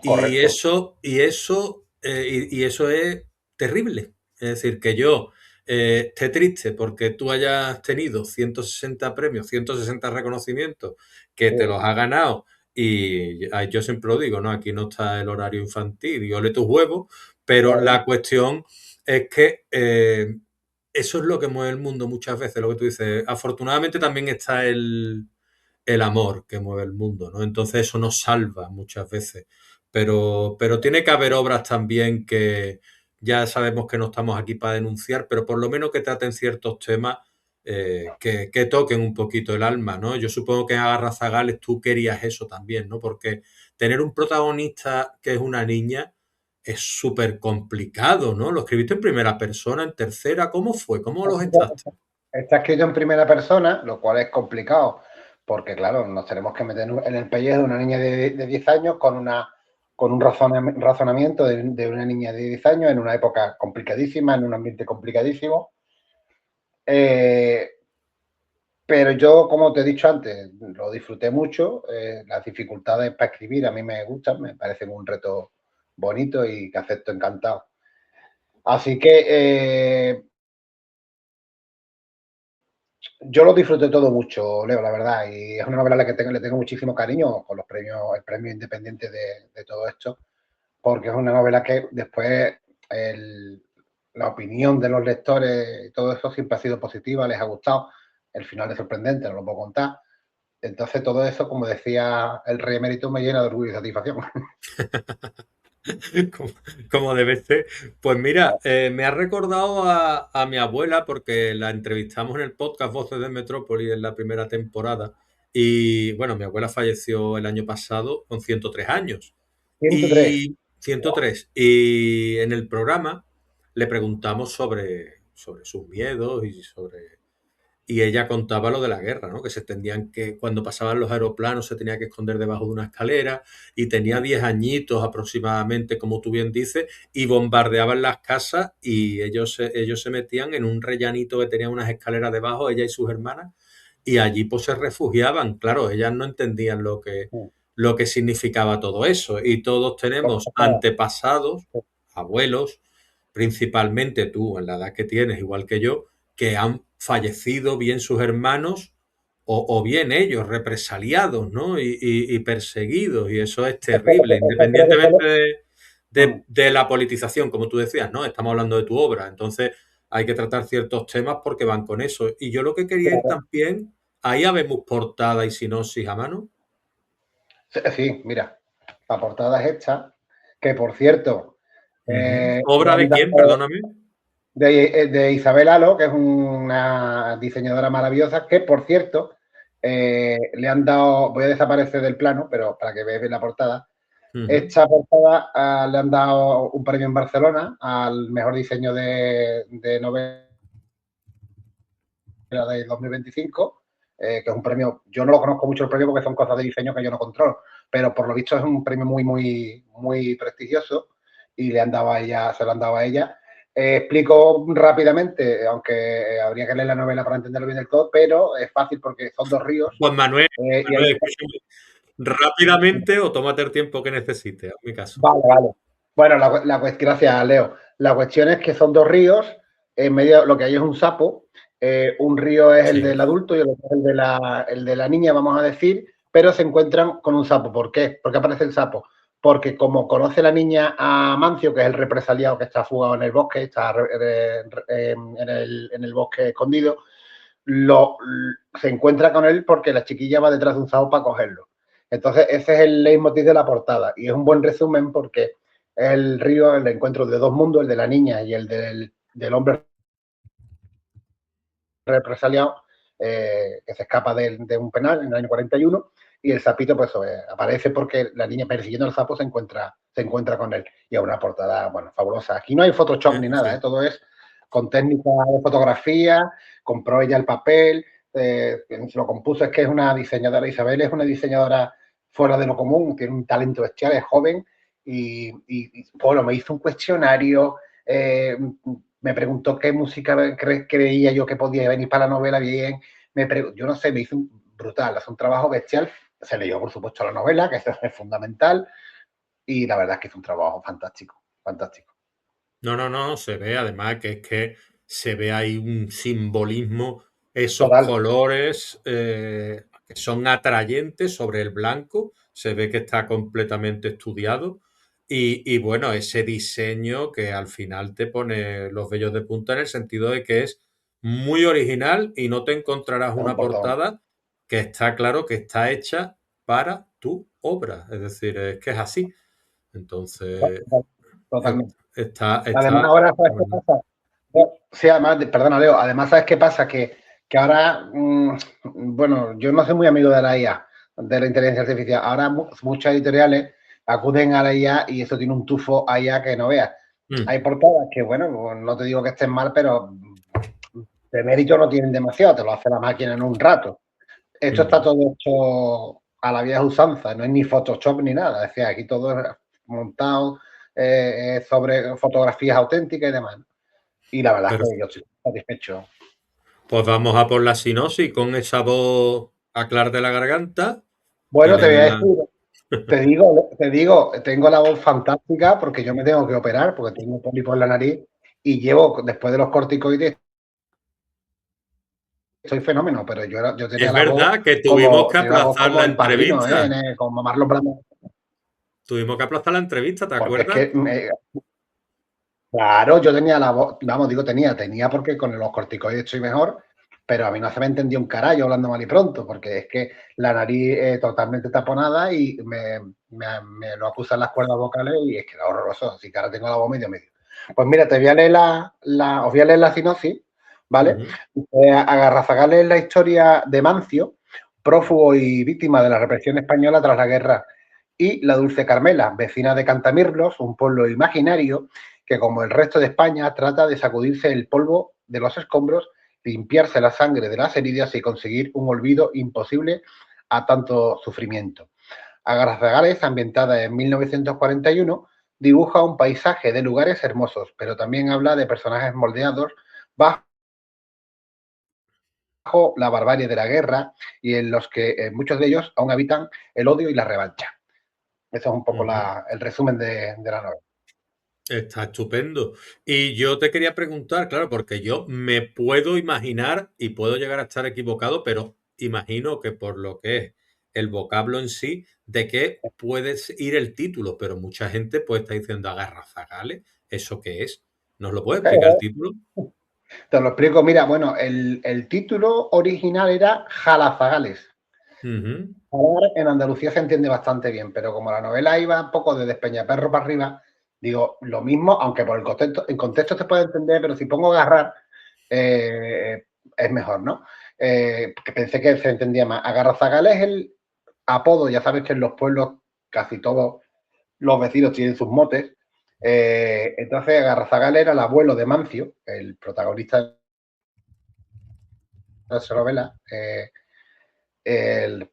Y Correcto. eso es terrible. Es decir, que yo esté triste porque tú hayas tenido 160 premios, 160 reconocimientos, que te Sí, los ha ganado. Y yo siempre lo digo, ¿no? Aquí no está el horario infantil y ole tus huevos, pero claro. la cuestión es que eso es lo que mueve el mundo muchas veces, lo que tú dices. Afortunadamente también está el amor que mueve el mundo, ¿no? Entonces eso nos salva muchas veces. Pero tiene que haber obras también que ya sabemos que no estamos aquí para denunciar, pero por lo menos que traten ciertos temas que toquen un poquito el alma, ¿no? Yo supongo que en Agarrazagales tú querías eso también, ¿no? Porque tener un protagonista que es una niña es súper complicado, ¿no? ¿Lo escribiste en primera persona, en tercera? ¿Cómo fue? ¿Cómo lo gestaste? Está escrito en primera persona, lo cual es complicado, porque claro, nos tenemos que meter en el pellejo de una niña de 10 años con un razonamiento de una niña de 10 años en una época complicadísima, en un ambiente complicadísimo. Eh, pero yo, como te he dicho antes, lo disfruté mucho. Las dificultades para escribir a mí me gustan, me parecen un reto bonito y que acepto encantado. Así que yo lo disfruté todo mucho, Leo, la verdad, y es una novela a la que le tengo muchísimo cariño con los premios, el premio independiente de todo esto, porque es una novela que después el, la opinión de los lectores y todo eso siempre ha sido positiva, les ha gustado. El final es sorprendente, no lo puedo contar. Entonces, todo eso, como decía el rey emérito, me llena de orgullo y satisfacción. como, como debe ser. Pues mira, me ha recordado a mi abuela porque la entrevistamos en el podcast Voces de Metrópoli en la primera temporada. Y bueno, mi abuela falleció el año pasado con 103 años. 103. Y 103. Y en el programa le preguntamos sobre sus miedos y sobre y ella contaba lo de la guerra, ¿no? Que se tendían que, cuando pasaban los aeroplanos, se tenía que esconder debajo de una escalera y tenía 10 añitos aproximadamente, como tú bien dices, y bombardeaban las casas y ellos se metían en un rellanito que tenía unas escaleras debajo, ella y sus hermanas, y allí pues se refugiaban. Claro, ellas no entendían lo que significaba todo eso. Y todos tenemos antepasados, abuelos, principalmente tú, en la edad que tienes, igual que yo, que han fallecido bien sus hermanos o bien ellos represaliados, ¿no? Y perseguidos, y eso es terrible, independientemente de la politización, como tú decías, ¿no? Estamos hablando de tu obra, entonces hay que tratar ciertos temas porque van con eso. Y yo lo que quería ir también, ahí habemos portada y sinopsis a mano. Sí, mira, la portada es esta, que por cierto, le ¿Obra de han quién? dado Perdóname. de Isabel Halo, que es una diseñadora maravillosa, que por cierto, le han dado, voy a desaparecer del plano, pero para que veáis la portada, esta portada le han dado un premio en Barcelona al mejor diseño de novela de 2025, que es un premio, yo no lo conozco mucho el premio porque son cosas de diseño que yo no controlo, pero por lo visto es un premio muy prestigioso y le han dado a ella, se lo han dado a ella. Explico rápidamente, aunque habría que leer la novela para entenderlo bien del todo, pero es fácil porque son dos ríos. Pues Manuel, Y hay... rápidamente o tómate el tiempo que necesites, en mi caso. Vale, vale. Bueno, gracias, Leo. La cuestión es que son dos ríos, en medio lo que hay es un sapo. Un río es el Sí. del adulto y el otro es el de la niña, vamos a decir, pero se encuentran con un sapo. ¿Por qué? ¿Por qué aparece el sapo? Porque como conoce la niña a Mancio, que es el represaliado que está fugado en el bosque, está en el bosque escondido, se encuentra con él porque la chiquilla va detrás de un sapo para cogerlo. Entonces, ese es el leitmotiv de la portada y es un buen resumen porque es el río, el encuentro de dos mundos, el de la niña y el del hombre represaliado que se escapa de un penal en el año 41 y el sapito pues aparece porque la niña persiguiendo al sapo se encuentra con él y es una portada, bueno, fabulosa. Aquí no hay Photoshop ni nada, Sí. todo es con técnica de fotografía, compró ella el papel, lo compuso, es que es una diseñadora, Isabel es una diseñadora fuera de lo común, tiene un talento bestial, es joven y bueno, me hizo un cuestionario, me preguntó qué música creía yo que podía venir para la novela bien, yo no sé, me hizo brutal, hace un trabajo bestial, se leyó por supuesto la novela, que eso es fundamental, y la verdad es que es un trabajo fantástico, fantástico. No, se ve además que es que se ve ahí un simbolismo, esos Total. colores que son atrayentes sobre el blanco, se ve que está completamente estudiado y bueno, ese diseño que al final te pone los vellos de punta en el sentido de que es muy original y no te encontrarás Es un una portador. portada que está claro que está hecha para tu obra, es decir, es que es así. Entonces, Totalmente. Además, está ahora, ¿sabes qué fenomenal. pasa? Sí, además, perdona, Leo, además, ¿sabes qué pasa? Que ahora, bueno, yo no soy muy amigo de la IA, de la inteligencia artificial. Ahora muchas editoriales acuden a la IA y eso tiene un tufo a IA que no veas. Mm. Hay portadas que, bueno, no te digo que estén mal, pero de mérito no tienen demasiado, te lo hace la máquina en un rato. Esto está Mm. todo hecho a la vieja usanza, no es ni Photoshop ni nada. Es decir, aquí todo es montado sobre fotografías auténticas y demás. Y la verdad es que yo estoy satisfecho. Pues vamos a por la sinopsis con esa voz a clar de la garganta y Bueno, te voy a léemela. decir, tengo la voz fantástica porque yo me tengo que operar porque tengo pólipo en la nariz y llevo, después de los corticoides, soy fenómeno, pero yo tenía Es la voz verdad que tuvimos como, que tenía la voz aplazar como la el padrino, entrevista. Como Marlon Brando, Tuvimos que aplazar la entrevista, ¿te porque es acuerdas? que claro, yo tenía la voz, vamos, digo tenía porque con los corticoides estoy mejor, pero a mí no se me entendía un carajo hablando mal y pronto, porque es que la nariz totalmente taponada y me lo acusan las cuerdas vocales y es que era horroroso, así que ahora tengo la voz medio medio. Pues mira, te voy a leer os voy a leer la sinopsis, ¿vale? Ujú, Agarrazagales es la historia de Mancio, prófugo y víctima de la represión española tras la guerra, y la Dulce Carmela, vecina de Cantamirlos, un pueblo imaginario que, como el resto de España, trata de sacudirse el polvo de los escombros, limpiarse la sangre de las heridas y conseguir un olvido imposible a tanto sufrimiento. Agarrazagales, ambientada en 1941, dibuja un paisaje de lugares hermosos, pero también habla de personajes moldeados bajo la barbarie de la guerra y en los que muchos de ellos aún habitan el odio y la revancha. Eso es un poco ujú. el resumen de la novela. Está estupendo. Y yo te quería preguntar, claro, porque yo me puedo imaginar y puedo llegar a estar equivocado, pero imagino que por lo que es el vocablo en sí, de qué puede ir el título, pero mucha gente puede estar diciendo agarrazagales, ¿eso qué es? ¿Nos lo puede explicar el título? Te lo explico, mira, bueno, el título original era Jalazagales. Ujú, Ahora en Andalucía se entiende bastante bien, pero como la novela iba un poco de Despeñaperro para arriba, digo, lo mismo, aunque por el contexto te puede entender, pero si pongo agarrar, es mejor, ¿no? Que pensé que se entendía más. Agarrazagales es el apodo, ya sabes que en los pueblos casi todos los vecinos tienen sus motes. Entonces, Agarrazagal era el abuelo de Mancio, el protagonista de esa novela.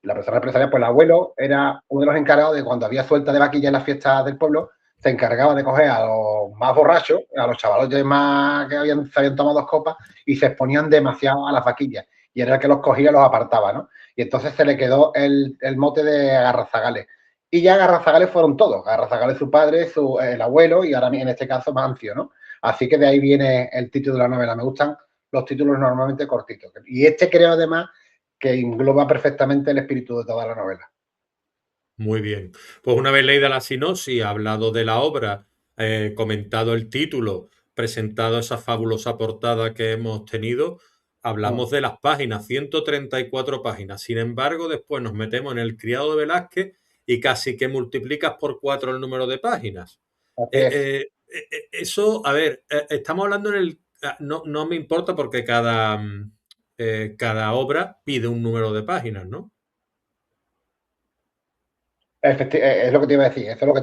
La persona empresaria, pues el abuelo era uno de los encargados de cuando había suelta de vaquilla en las fiestas del pueblo, se encargaba de coger a los más borrachos, a los chavalotes más que se habían tomado 2 copas y se exponían demasiado a las vaquillas. Y era el que los cogía y los apartaba, ¿no? Y entonces se le quedó el mote de Agarrazagales. Y ya Agarrazagales fueron todos. Agarrazagales su padre, el abuelo y ahora en este caso Mancio, ¿no? Así que de ahí viene el título de la novela. Me gustan los títulos normalmente cortitos. Y este creo además que engloba perfectamente el espíritu de toda la novela. muy bien. Pues una vez leída la sinopsis, hablado de la obra, comentado el título, presentado esa fabulosa portada que hemos tenido, Mm, hablamos de las páginas, 134 páginas. Sin embargo, después nos metemos en El Criado de Velázquez y casi que multiplicas por 4 el número de páginas. así es. Eso, a ver, estamos hablando en el... No, no me importa porque cada obra pide un número de páginas, ¿no? Es lo que te iba a decir, eso es lo que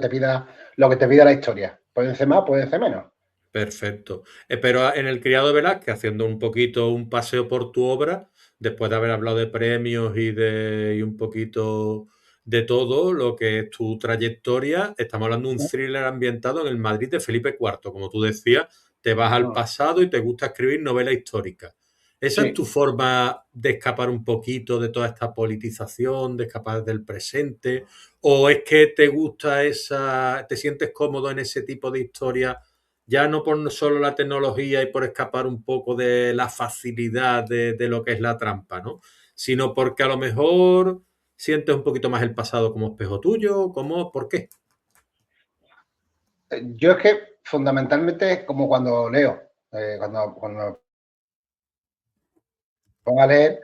te pida la historia. Pueden ser más, pueden ser menos. Perfecto. Pero en El Criado de Velázquez, haciendo un poquito un paseo por tu obra, después de haber hablado de premios y un poquito de todo lo que es tu trayectoria, estamos hablando de un thriller ambientado en el Madrid de Felipe IV. Como tú decías, te vas al Mm, pasado y te gusta escribir novela histórica. ¿Esa es tu sí. forma de escapar un poquito de toda esta politización, de escapar del presente? ¿O es que te gusta te sientes cómodo en ese tipo de historia? Ya no por solo la tecnología y por escapar un poco de la facilidad de lo que es la trampa, ¿no? Sino porque a lo mejor sientes un poquito más el pasado como espejo tuyo, ¿cómo? ¿Por qué? Yo es que fundamentalmente es como cuando leo. Cuando me pongo a leer,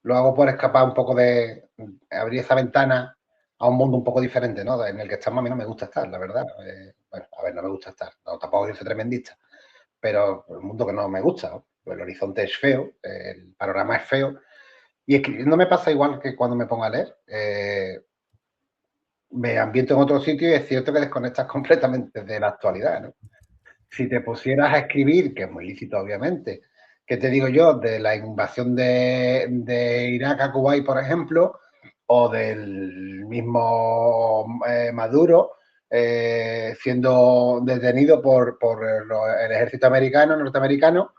lo hago por escapar un poco de abrir esa ventana a un mundo un poco diferente, ¿no? En el que estamos a mí no me gusta estar, la verdad. Bueno, a ver, no me gusta estar. No, tampoco soy tremendista, pero el mundo que no me gusta, ¿no? El horizonte es feo, el panorama es feo. Y escribiendo me pasa igual que cuando me pongo a leer. Me ambiento en otro sitio y es cierto que desconectas completamente de la actualidad, ¿no? Si te pusieras a escribir, que es muy lícito obviamente, ¿qué te digo yo? De la invasión de Irak a Kuwait, por ejemplo, o del mismo Maduro siendo detenido por el ejército americano, norteamericano,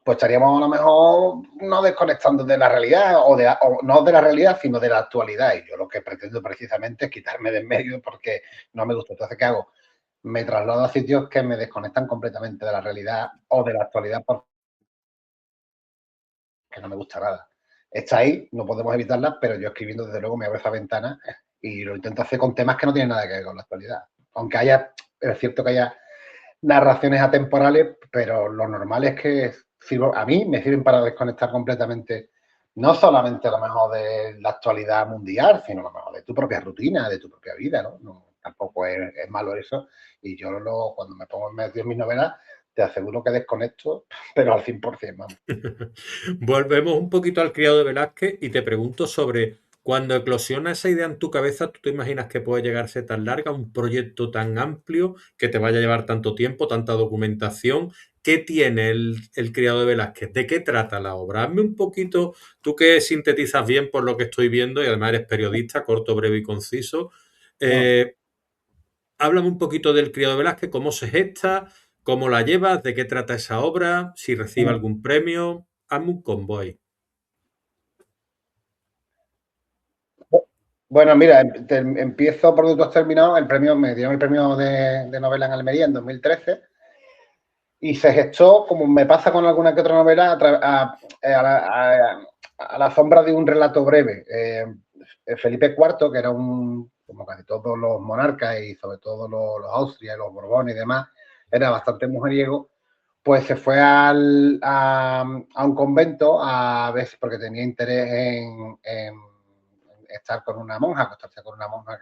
pues estaríamos a lo mejor no desconectando de la realidad o no de la realidad, sino de la actualidad. Y yo lo que pretendo precisamente es quitarme de en medio porque no me gusta. Entonces, ¿qué hago? Me traslado a sitios que me desconectan completamente de la realidad o de la actualidad que no me gusta nada. Está ahí, no podemos evitarla, pero yo escribiendo, desde luego, me abro esa ventana y lo intento hacer con temas que no tienen nada que ver con la actualidad. Aunque es cierto que haya narraciones atemporales, pero lo normal es que a mí me sirven para desconectar completamente, no solamente a lo mejor de la actualidad mundial, sino a lo mejor de tu propia rutina, de tu propia vida, ¿no? Tampoco es malo eso. Y yo cuando me pongo en medio de mis novelas, te aseguro que desconecto, pero al 100%, vamos. Volvemos un poquito al Criado de Velázquez y te pregunto sobre cuando eclosiona esa idea en tu cabeza, ¿tú te imaginas que puede llegarse tan larga, un proyecto tan amplio, que te vaya a llevar tanto tiempo, tanta documentación? ¿Qué tiene el Criado de Velázquez? ¿De qué trata la obra? Hazme un poquito, tú que sintetizas bien por lo que estoy viendo y además eres periodista, corto, breve y conciso. Bueno, eh, Háblame un poquito del Criado de Velázquez, cómo se gesta, cómo la llevas, de qué trata esa obra, si recibe algún premio. Hazme un combo ahí. bueno, mira, empiezo por donde tú has terminado. Me dieron el premio de novela en Almería en 2013 y se gestó, como me pasa con alguna que otra novela, a la sombra de un relato breve. Felipe IV, que era como casi todos los monarcas y sobre todo los Austria, los Borbones y demás, era bastante mujeriego, pues se fue a un convento a ver, porque tenía interés en estar con una monja, acostarse con una monja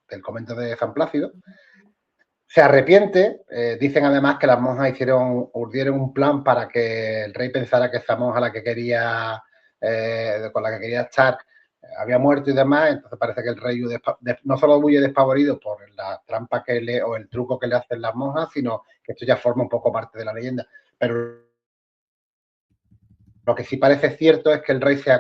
del convento de San Plácido. Se arrepiente, dicen además que las monjas urdieron un plan para que el rey pensara que esa monja con la que quería estar había muerto y demás, entonces parece que el rey no solo huye despavorido por la trampa o el truco que le hacen las monjas, sino que esto ya forma un poco parte de la leyenda. Pero lo que sí parece cierto es que el rey se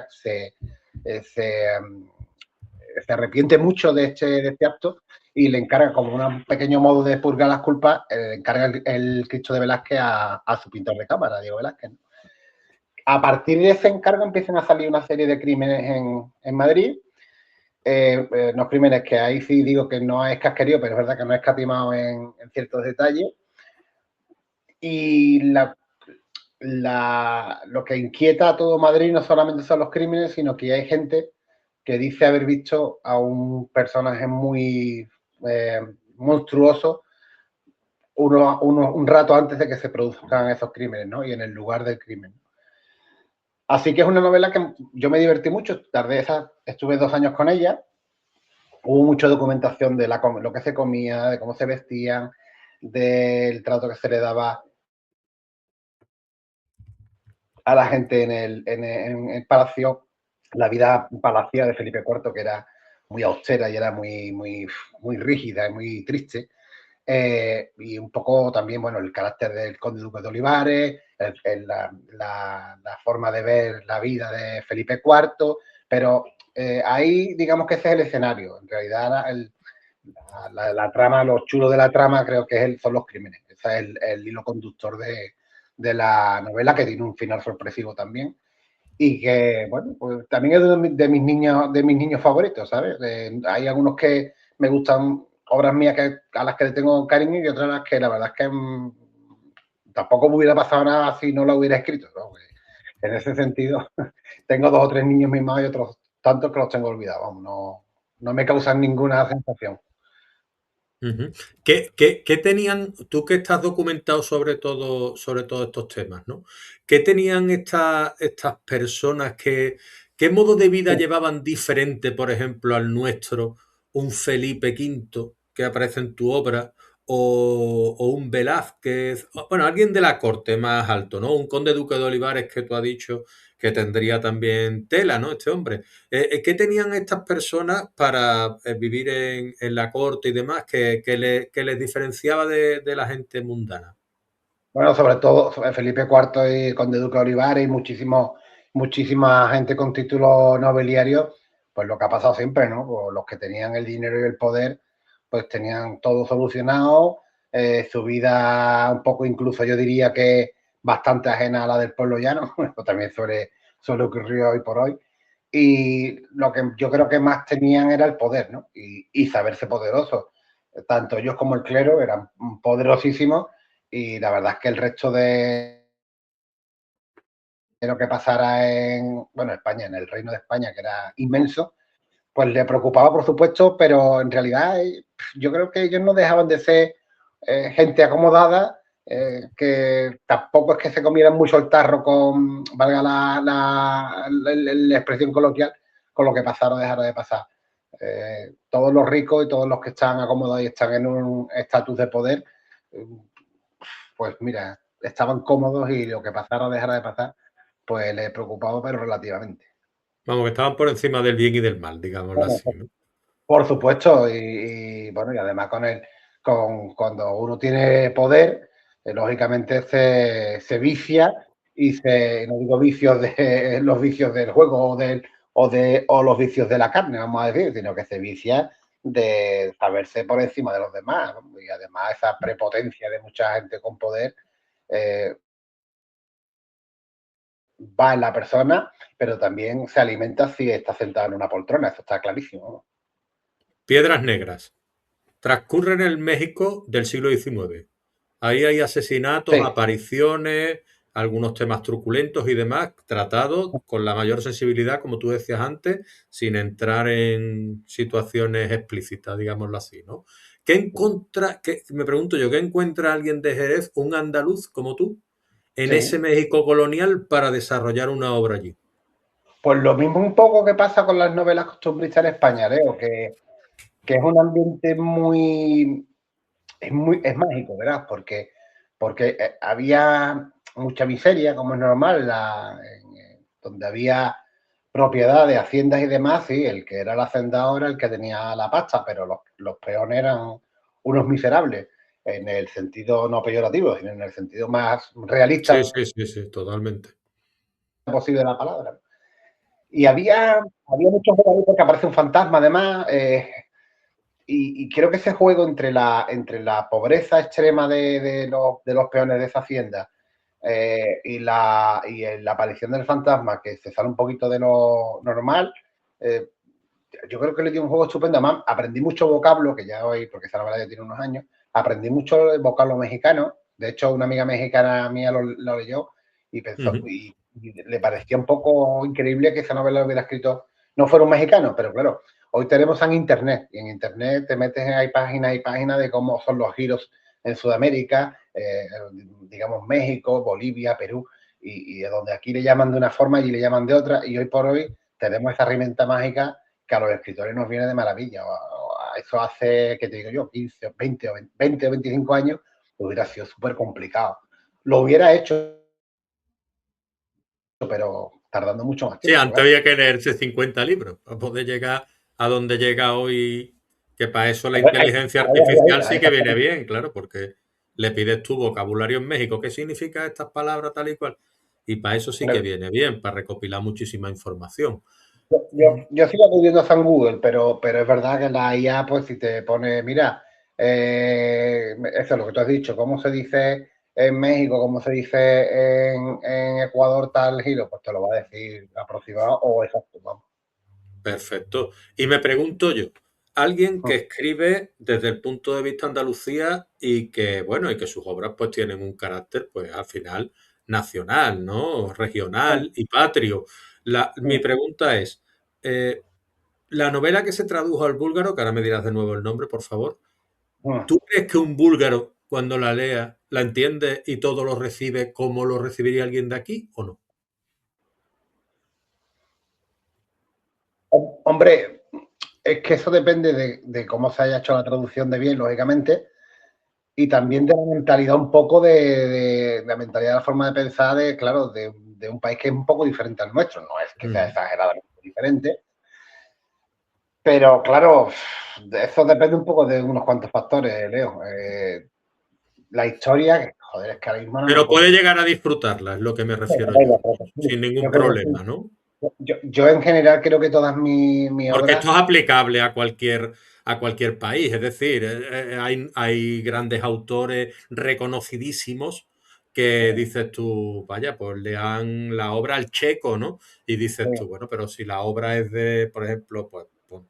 arrepiente mucho de este acto y le encarga, como un pequeño modo de purgar las culpas, le encarga el Cristo de Velázquez a su pintor de cámara, Diego Velázquez. A partir de ese encargo empiezan a salir una serie de crímenes en Madrid. Unos crímenes que ahí sí digo que no es casquerío, pero es verdad que no es escatimado en ciertos detalles. Y lo que inquieta a todo Madrid no solamente son los crímenes, sino que hay gente que dice haber visto a un personaje muy monstruoso un rato antes de que se produzcan esos crímenes, ¿no? Y en el lugar del crimen. Así que es una novela que yo me divertí mucho. Estuve 2 años con ella. Hubo mucha documentación de lo que se comía, de cómo se vestían, del trato que se le daba a la gente en el palacio, la vida palaciega de Felipe IV, que era muy austera y era muy rígida y muy triste. Y un poco también, bueno, el carácter del conde duque de Olivares, la forma de ver la vida de Felipe IV, pero ahí digamos que ese es el escenario. En realidad la trama, lo chulo de la trama creo que son los crímenes. Ese es el hilo conductor de la novela, que tiene un final sorpresivo también. Y que, bueno, pues también es de mis niños favoritos, ¿sabes? Hay algunos que me gustan, obras mías a las que le tengo cariño, y otras a las que la verdad es que tampoco me hubiera pasado nada si no lo hubiera escrito, ¿no? En ese sentido, tengo 2 o 3 niños mimados y otros tantos que los tengo olvidados, vamos, no me causan ninguna sensación. Ujú. ¿Qué tenían, tú que estás documentado sobre todos estos temas, ¿no? ¿Qué tenían estas personas qué modo de vida llevaban diferente, por ejemplo, al nuestro, un Felipe V que aparece en tu obra, o un Velázquez, bueno, alguien de la corte más alto, ¿no? Un conde duque de Olivares que tú has dicho que tendría también tela, ¿no? Este hombre. ¿Qué tenían estas personas para vivir en la corte y demás que les diferenciaba de la gente mundana? Bueno, sobre todo sobre Felipe IV y Conde Duque de Olivares y muchísima gente con títulos nobiliarios, pues lo que ha pasado siempre, ¿no? Pues los que tenían el dinero y el poder, pues tenían todo solucionado, su vida un poco incluso yo diría que bastante ajena a la del pueblo llano, esto también suele ocurrir hoy por hoy. Y lo que yo creo que más tenían era el poder, ¿no? Y saberse poderosos. Tanto ellos como el clero eran poderosísimos y la verdad es que el resto lo que pasara en, bueno, España, en el Reino de España, que era inmenso, pues le preocupaba, por supuesto, pero en realidad yo creo que ellos no dejaban de ser gente acomodada, que tampoco es que se comieran mucho el tarro con, valga la expresión coloquial, con lo que pasara o dejara de pasar. Todos los ricos y todos los que están acomodados y están en un estatus de poder, pues mira, estaban cómodos y lo que pasara o dejara de pasar, pues les preocupaba, pero relativamente. Vamos, que estaban por encima del bien y del mal, digámoslo Bueno, así, ¿no? por supuesto, bueno, y además cuando uno tiene poder, lógicamente se vicia y no digo vicios de los vicios del juego o los vicios de la carne, vamos a decir, sino que se vicia de saberse por encima de los demás, ¿no? Y además esa prepotencia de mucha gente con poder eh, va en la persona, pero también se alimenta si está sentado en una poltrona, eso está clarísimo, ¿no? Piedras Negras. Transcurre en el México del siglo XIX. Ahí hay asesinatos, Sí, apariciones, algunos temas truculentos y demás, tratados con la mayor sensibilidad, como tú decías antes, sin entrar en situaciones explícitas, digámoslo así, ¿no? Me pregunto yo, ¿qué encuentra alguien de Jerez, un andaluz como tú, en ese sí. México colonial para desarrollar una obra allí? Pues lo mismo un poco que pasa con las novelas costumbristas en España, Leo, que es un ambiente es mágico, ¿verdad? Porque había mucha miseria, como es normal, donde había propiedades, haciendas y demás, sí, el que era el hacendado era el que tenía la pasta, pero los peones eran unos miserables, en el sentido no peyorativo, sino en el sentido más Sí, realista sí, sí, sí, totalmente. posible de la palabra. Y había muchos jugadores porque aparece un fantasma, además, y creo que ese juego entre la pobreza extrema de los peones de esa hacienda y la aparición del fantasma, que se sale un poquito de lo normal, eh, yo creo que le dio un juego estupendo. Además, aprendí mucho vocablo, que ya hoy, porque esa novela ya tiene unos años, aprendí mucho el vocablo mexicano. De hecho, una amiga mexicana mía lo leyó y pensó, Ujú. y le parecía un poco increíble que esa novela lo hubiera escrito, no fuera un mexicano, pero claro, hoy tenemos en Internet, y en Internet te metes, hay páginas y páginas de cómo son los giros en Sudamérica, digamos México, Bolivia, Perú, y de donde aquí le llaman de una forma, y le llaman de otra, y hoy por hoy tenemos esa herramienta mágica que a los escritores nos viene de maravilla. Eso hace, ¿qué te digo yo? 15, 20 o 25 años, hubiera sido súper complicado. Lo hubiera hecho, pero tardando mucho más Sí, tiempo, antes claro. había que leerse 50 libros para poder llegar a donde llega hoy, que para eso la Ay, inteligencia ay, ay, artificial ay, sí que viene exactamente. bien, claro, porque le pides tu vocabulario en México, ¿qué significa estas palabras tal y cual? Y para eso sí que viene bien, para recopilar muchísima información. Yo sigo acudiendo a San Google, pero es verdad que la IA, pues si te pone, mira, eso es lo que tú has dicho, cómo se dice en México, cómo se dice en Ecuador tal giro, pues te lo va a decir aproximado o exacto, vamos. Perfecto. Y me pregunto yo, alguien que escribe desde el punto de vista Andalucía y que, bueno, y que sus obras pues tienen un carácter, pues al final nacional, ¿no? Regional y patrio. Mi pregunta es, eh, la novela que se tradujo al búlgaro, que ahora me dirás de nuevo el nombre, por favor, ¿tú crees que un búlgaro cuando la lea la entiende y todo lo recibe como lo recibiría alguien de aquí o no? Hombre, es que eso depende de cómo se haya hecho la traducción de bien, lógicamente, y también de la mentalidad un poco de la mentalidad, de la forma de pensar claro, de un país que es un poco diferente al nuestro. No es que sea Ujú. exageradamente diferente, pero claro, de eso depende un poco de unos cuantos factores, Leo. La historia, que joder, es que ahora mismo no me Pero acuerdo. puede llegar a disfrutarla, es lo que me refiero yo, sin ningún Yo creo que sí. problema, ¿no? Yo en general creo que todas mis Porque obras. esto es aplicable a cualquier país, es decir, hay grandes autores reconocidísimos que dices tú, vaya, pues lean la obra al checo, ¿no? Y dices tú, bueno, pero si la obra es de, por ejemplo, pues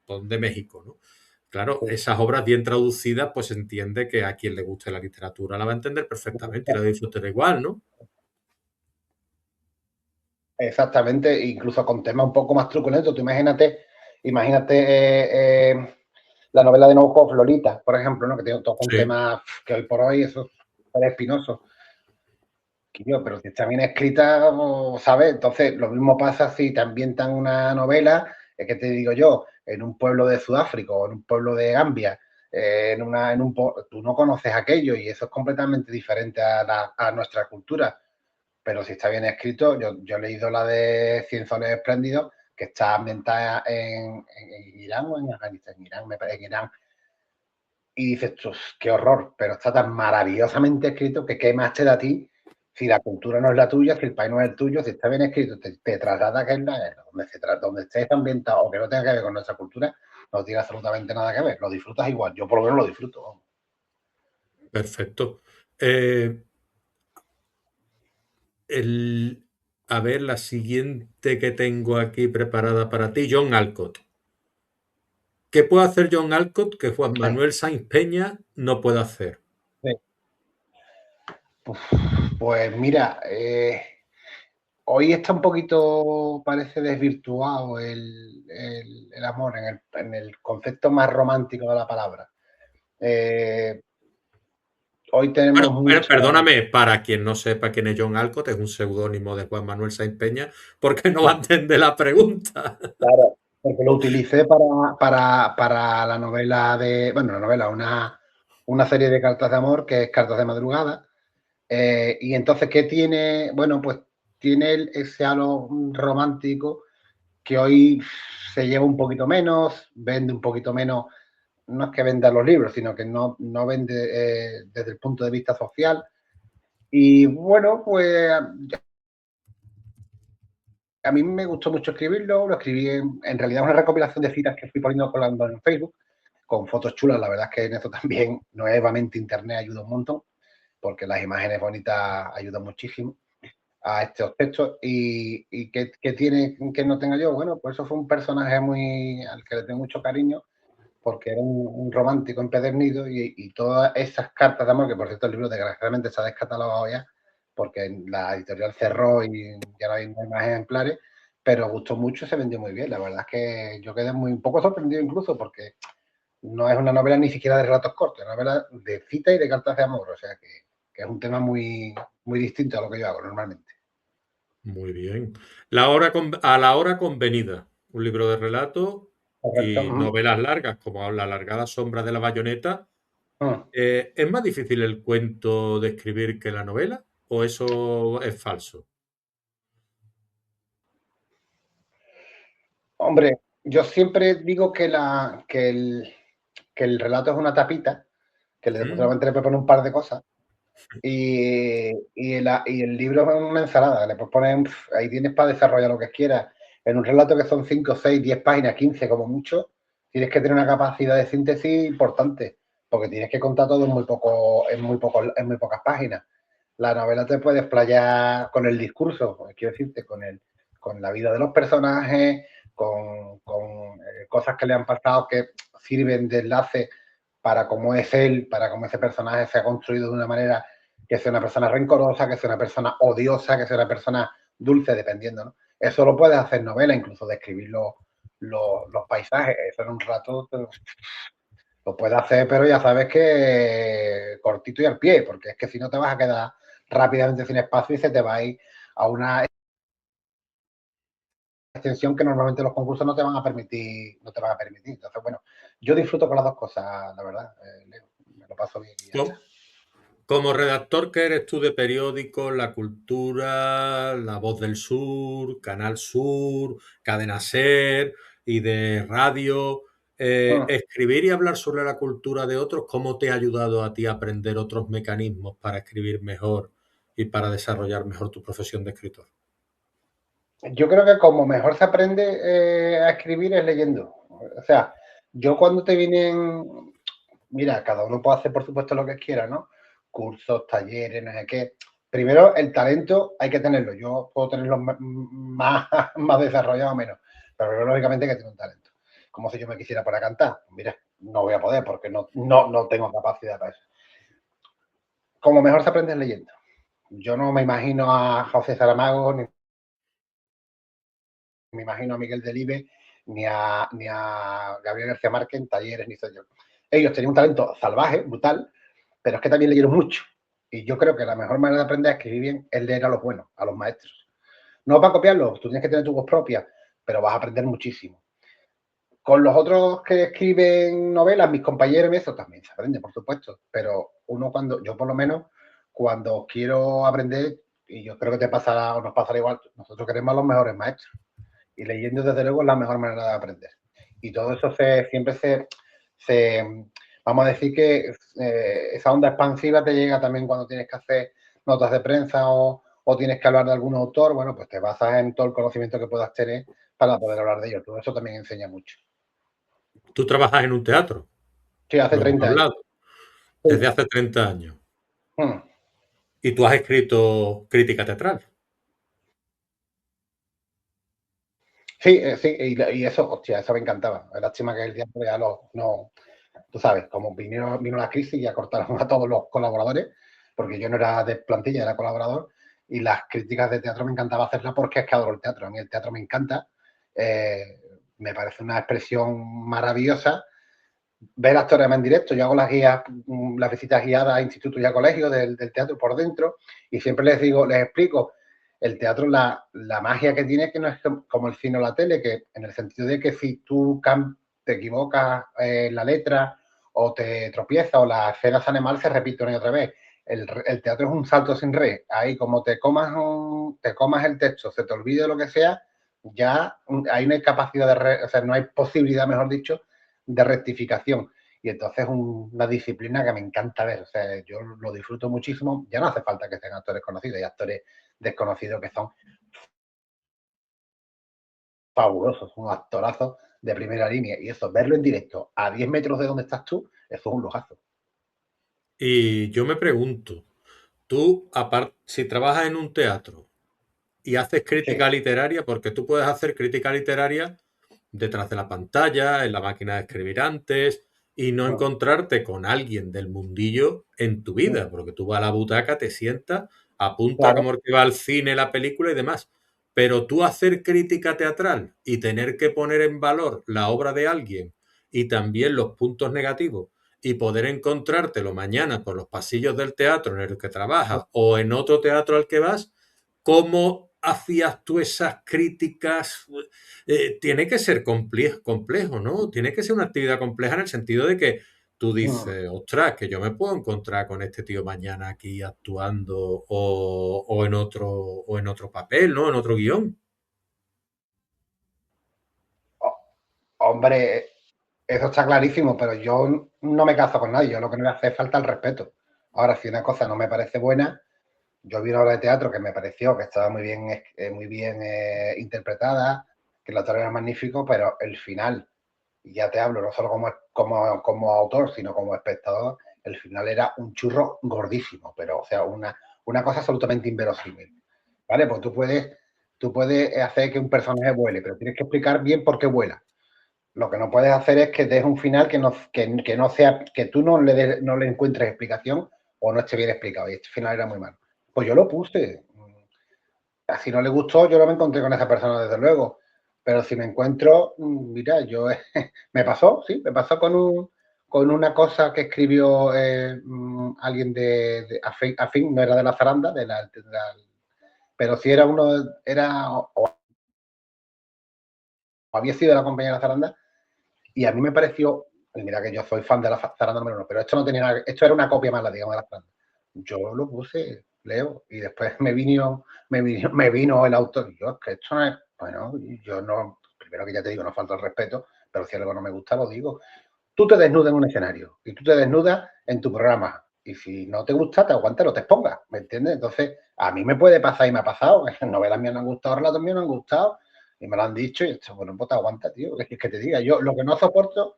pon de México, ¿no? Claro, esas obras bien traducidas, pues se entiende que a quien le guste la literatura la va a entender perfectamente y la disfrutará igual, ¿no? exactamente, incluso con temas un poco más truculentos. Tú imagínate la novela de Nabokov, Lolita, por ejemplo, ¿no? Que tiene todo un Sí. tema que hoy por hoy eso es espinoso. Pero si está bien escrita, ¿sabes? Entonces, lo mismo pasa si te ambientan una novela, que te digo yo, en un pueblo de Sudáfrica o en un pueblo de Gambia, tú no conoces aquello y eso es completamente diferente a nuestra cultura. Pero si está bien escrito, yo he leído la de Cien soles espléndidos, que está ambientada en Irán o en Afganistán, en Irán, me parece, en Irán, y dices, qué horror, pero está tan maravillosamente escrito que qué más te da a ti si la cultura no es la tuya, si el país no es el tuyo, si está bien escrito, te traslada que es donde estés ambientado o que no tenga que ver con nuestra cultura, no tiene absolutamente nada que ver, lo disfrutas igual, yo por lo menos lo disfruto. Vamos. Perfecto. El, a ver, la siguiente que tengo aquí preparada para ti, John Alcott. ¿Qué puede hacer John Alcott que Juan Sí, Manuel Sáenz Peña no puede hacer? sí. Pues mira, hoy está un poquito, parece desvirtuado el amor en el concepto más romántico de la palabra. Eh, Hoy tenemos Bueno, mucha. perdóname, para quien no sepa quién es John Alcott, es un seudónimo de Juan Manuel Sáenz Peña, porque no va a entender la pregunta. Claro, porque lo utilicé para la novela bueno, la novela, una serie de cartas de amor que es Cartas de Madrugada. Y entonces, ¿qué tiene? Bueno, pues tiene ese halo romántico que hoy se lleva un poquito menos, vende un poquito menos, no es que venda los libros, sino que no vende desde el punto de vista social. Y bueno, pues a mí me gustó mucho escribirlo, lo escribí en realidad una recopilación de citas que fui poniendo colando en Facebook, con fotos chulas, la verdad es que en eso también nuevamente Internet ayuda un montón, porque las imágenes bonitas ayudan muchísimo a estos textos. ¿Y qué tiene que no tenga yo? Bueno, pues eso fue un personaje al que le tengo mucho cariño, porque era un romántico empedernido y todas esas cartas de amor, que por cierto el libro desgraciadamente se ha descatalogado ya, porque la editorial cerró y ya no hay más ejemplares, pero gustó mucho, se vendió muy bien. La verdad es que yo quedé muy un poco sorprendido incluso, porque no es una novela ni siquiera de relatos cortos, es una novela de cita y de cartas de amor, o sea que es un tema muy distinto a lo que yo hago normalmente. Muy bien. A la hora convenida, un libro de relato Correcto. y novelas largas, como La alargada sombra de la bayoneta. ¿Es más difícil el cuento de escribir que la novela? ¿O eso es falso? Hombre, yo siempre digo que el relato es una tapita, que ¿Mm? solamente le puedes poner un par de cosas, y el libro es una ensalada, le puedes poner, ahí tienes para desarrollar lo que quieras. En un relato que son 5, 6, 10 páginas, 15 como mucho, tienes que tener una capacidad de síntesis importante, porque tienes que contar todo en muy pocas páginas. La novela te puede explayar con el discurso, quiero decirte, con la vida de los personajes, con cosas que le han pasado que sirven de enlace para cómo es él, para cómo ese personaje se ha construido de una manera que sea una persona rencorosa, que sea una persona odiosa, que sea una persona dulce, dependiendo, ¿no? Eso lo puedes hacer novela, incluso describir los paisajes. Eso en un rato lo puedes hacer, pero ya sabes que cortito y al pie, porque es que si no te vas a quedar rápidamente sin espacio y se te va a ir a una extensión que normalmente los concursos no te van a permitir, no te van a permitir. Entonces, bueno, yo disfruto con las dos cosas, la verdad, Leo, me lo paso bien y ya está. Como redactor que eres tú de periódicos, La Cultura, La Voz del Sur, Canal Sur, Cadena Ser y de radio, Mm. escribir y hablar sobre la cultura de otros, ¿cómo te ha ayudado a ti a aprender otros mecanismos para escribir mejor y para desarrollar mejor tu profesión de escritor? Yo creo que como mejor se aprende a escribir es leyendo. O sea, yo cuando te vienen, mira, cada uno puede hacer por supuesto lo que quiera, ¿no? Cursos, talleres, no sé qué. Primero, el talento hay que tenerlo. Yo puedo tenerlo más, más desarrollado o menos, pero lógicamente hay que tener un talento. Como si yo me quisiera para cantar. Mira, no voy a poder porque no tengo capacidad para eso. Como mejor se aprende es leyendo. Yo no me imagino a José Saramago ni me imagino a Miguel Delibes ni a Gabriel García Márquez en Talleres, ni sé yo. Ellos tenían un talento salvaje, brutal, pero es que también leyeron mucho. Y yo creo que la mejor manera de aprender a escribir bien es leer a los buenos, a los maestros. No para copiarlos, tú tienes que tener tu voz propia, pero vas a aprender muchísimo. Con los otros que escriben novelas, mis compañeros, eso también se aprende, por supuesto. Pero uno yo por lo menos, cuando quiero aprender, y yo creo que te pasará o nos pasará igual, nosotros queremos a los mejores maestros. Y leyendo, desde luego, es la mejor manera de aprender. Y todo eso siempre vamos a decir que esa onda expansiva te llega también cuando tienes que hacer notas de prensa o tienes que hablar de algún autor. Bueno, pues te basas en todo el conocimiento que puedas tener para poder hablar de ello. Todo eso también enseña mucho. Tú trabajas en un teatro, Sí, hace lo hemos 30 años. hablado, Sí. desde hace 30 años. Hmm. Y tú has escrito crítica teatral. Sí, sí, y eso, hostia, eso me encantaba. Lástima que el teatro ya no, tú sabes, como vino la crisis y ya cortaron a todos los colaboradores, porque yo no era de plantilla, era colaborador, y las críticas de teatro me encantaba hacerlas porque es que adoro el teatro. A mí el teatro me encanta, me parece una expresión maravillosa. Ver actores en directo, yo hago las guías, las visitas guiadas a institutos y a colegios del teatro por dentro, y siempre les digo, les explico, el teatro, la magia que tiene, que no es como el cine o la tele, que en el sentido de que si tú te equivocas en la letra o te tropiezas o la escena sale mal, se repite una y otra vez. El teatro es un salto sin red. Ahí, como te comas el texto, se te olvide lo que sea, ya hay una capacidad o sea, no hay posibilidad, mejor dicho, de rectificación. Y entonces es una disciplina que me encanta ver. O sea, yo lo disfruto muchísimo. Ya no hace falta que sean actores conocidos, hay actores desconocidos que son fabulosos, son actorazos de primera línea. Y eso, verlo en directo a 10 metros de donde estás tú, eso es un lujazo. Y yo me pregunto, tú, aparte, si trabajas en un teatro y haces Sí, crítica literaria, porque tú puedes hacer crítica literaria detrás de la pantalla, en la máquina de escribir antes, y no bueno, encontrarte con alguien del mundillo en tu vida, porque tú vas a la butaca, te sientas, apunta claro. como que va al cine, la película y demás. Pero tú hacer crítica teatral y tener que poner en valor la obra de alguien y también los puntos negativos y poder encontrártelo mañana por los pasillos del teatro en el que trabajas o en otro teatro al que vas, ¿cómo hacías tú esas críticas? Tiene que ser complejo, ¿no? Tiene que ser una actividad compleja en el sentido de que tú dices, ostras, que yo me puedo encontrar con este tío mañana aquí actuando o en otro papel, ¿no? En otro guión. Hombre, eso está clarísimo, pero yo no me caso con nadie. Yo lo que no me hace falta el respeto. Ahora, si una cosa no me parece buena, yo vi una obra de teatro que me pareció que estaba muy bien interpretada, que el autor era magnífico, pero el final, y ya te hablo no solo como autor, sino como espectador, el final era un churro gordísimo, pero o sea, una cosa absolutamente inverosímil. ¿Vale? Pues tú puedes hacer que un personaje vuele, pero tienes que explicar bien por qué vuela. Lo que no puedes hacer es que des un final que no sea, que tú no le encuentres explicación o no esté bien explicado. Y este final era muy malo. Pues yo lo puse. Si no le gustó, yo no me encontré con esa persona, desde luego. Pero si me encuentro, mira, me pasó, sí, me pasó con una cosa que escribió alguien afín, no era de la zaranda, pero sí era o había sido de la compañía de la zaranda, y a mí me pareció, y mira que yo soy fan de la zaranda número 1, pero esto no tenía nada, esto era una copia mala, digamos, de la zaranda. Yo lo puse, Leo, y después me vino el autor, y yo, es que esto no es, bueno, yo no, primero que ya te digo, no falta el respeto, pero si algo no me gusta, lo digo. Tú te desnudas en un escenario, y tú te desnudas en tu programa, y si no te gusta, te aguantas, no te expongas, ¿me entiendes? Entonces, a mí me puede pasar y me ha pasado, novelas mías no han gustado, relatos míos no han gustado, y me lo han dicho, y esto, bueno, pues te aguanta, tío. Es que te diga, yo lo que no soporto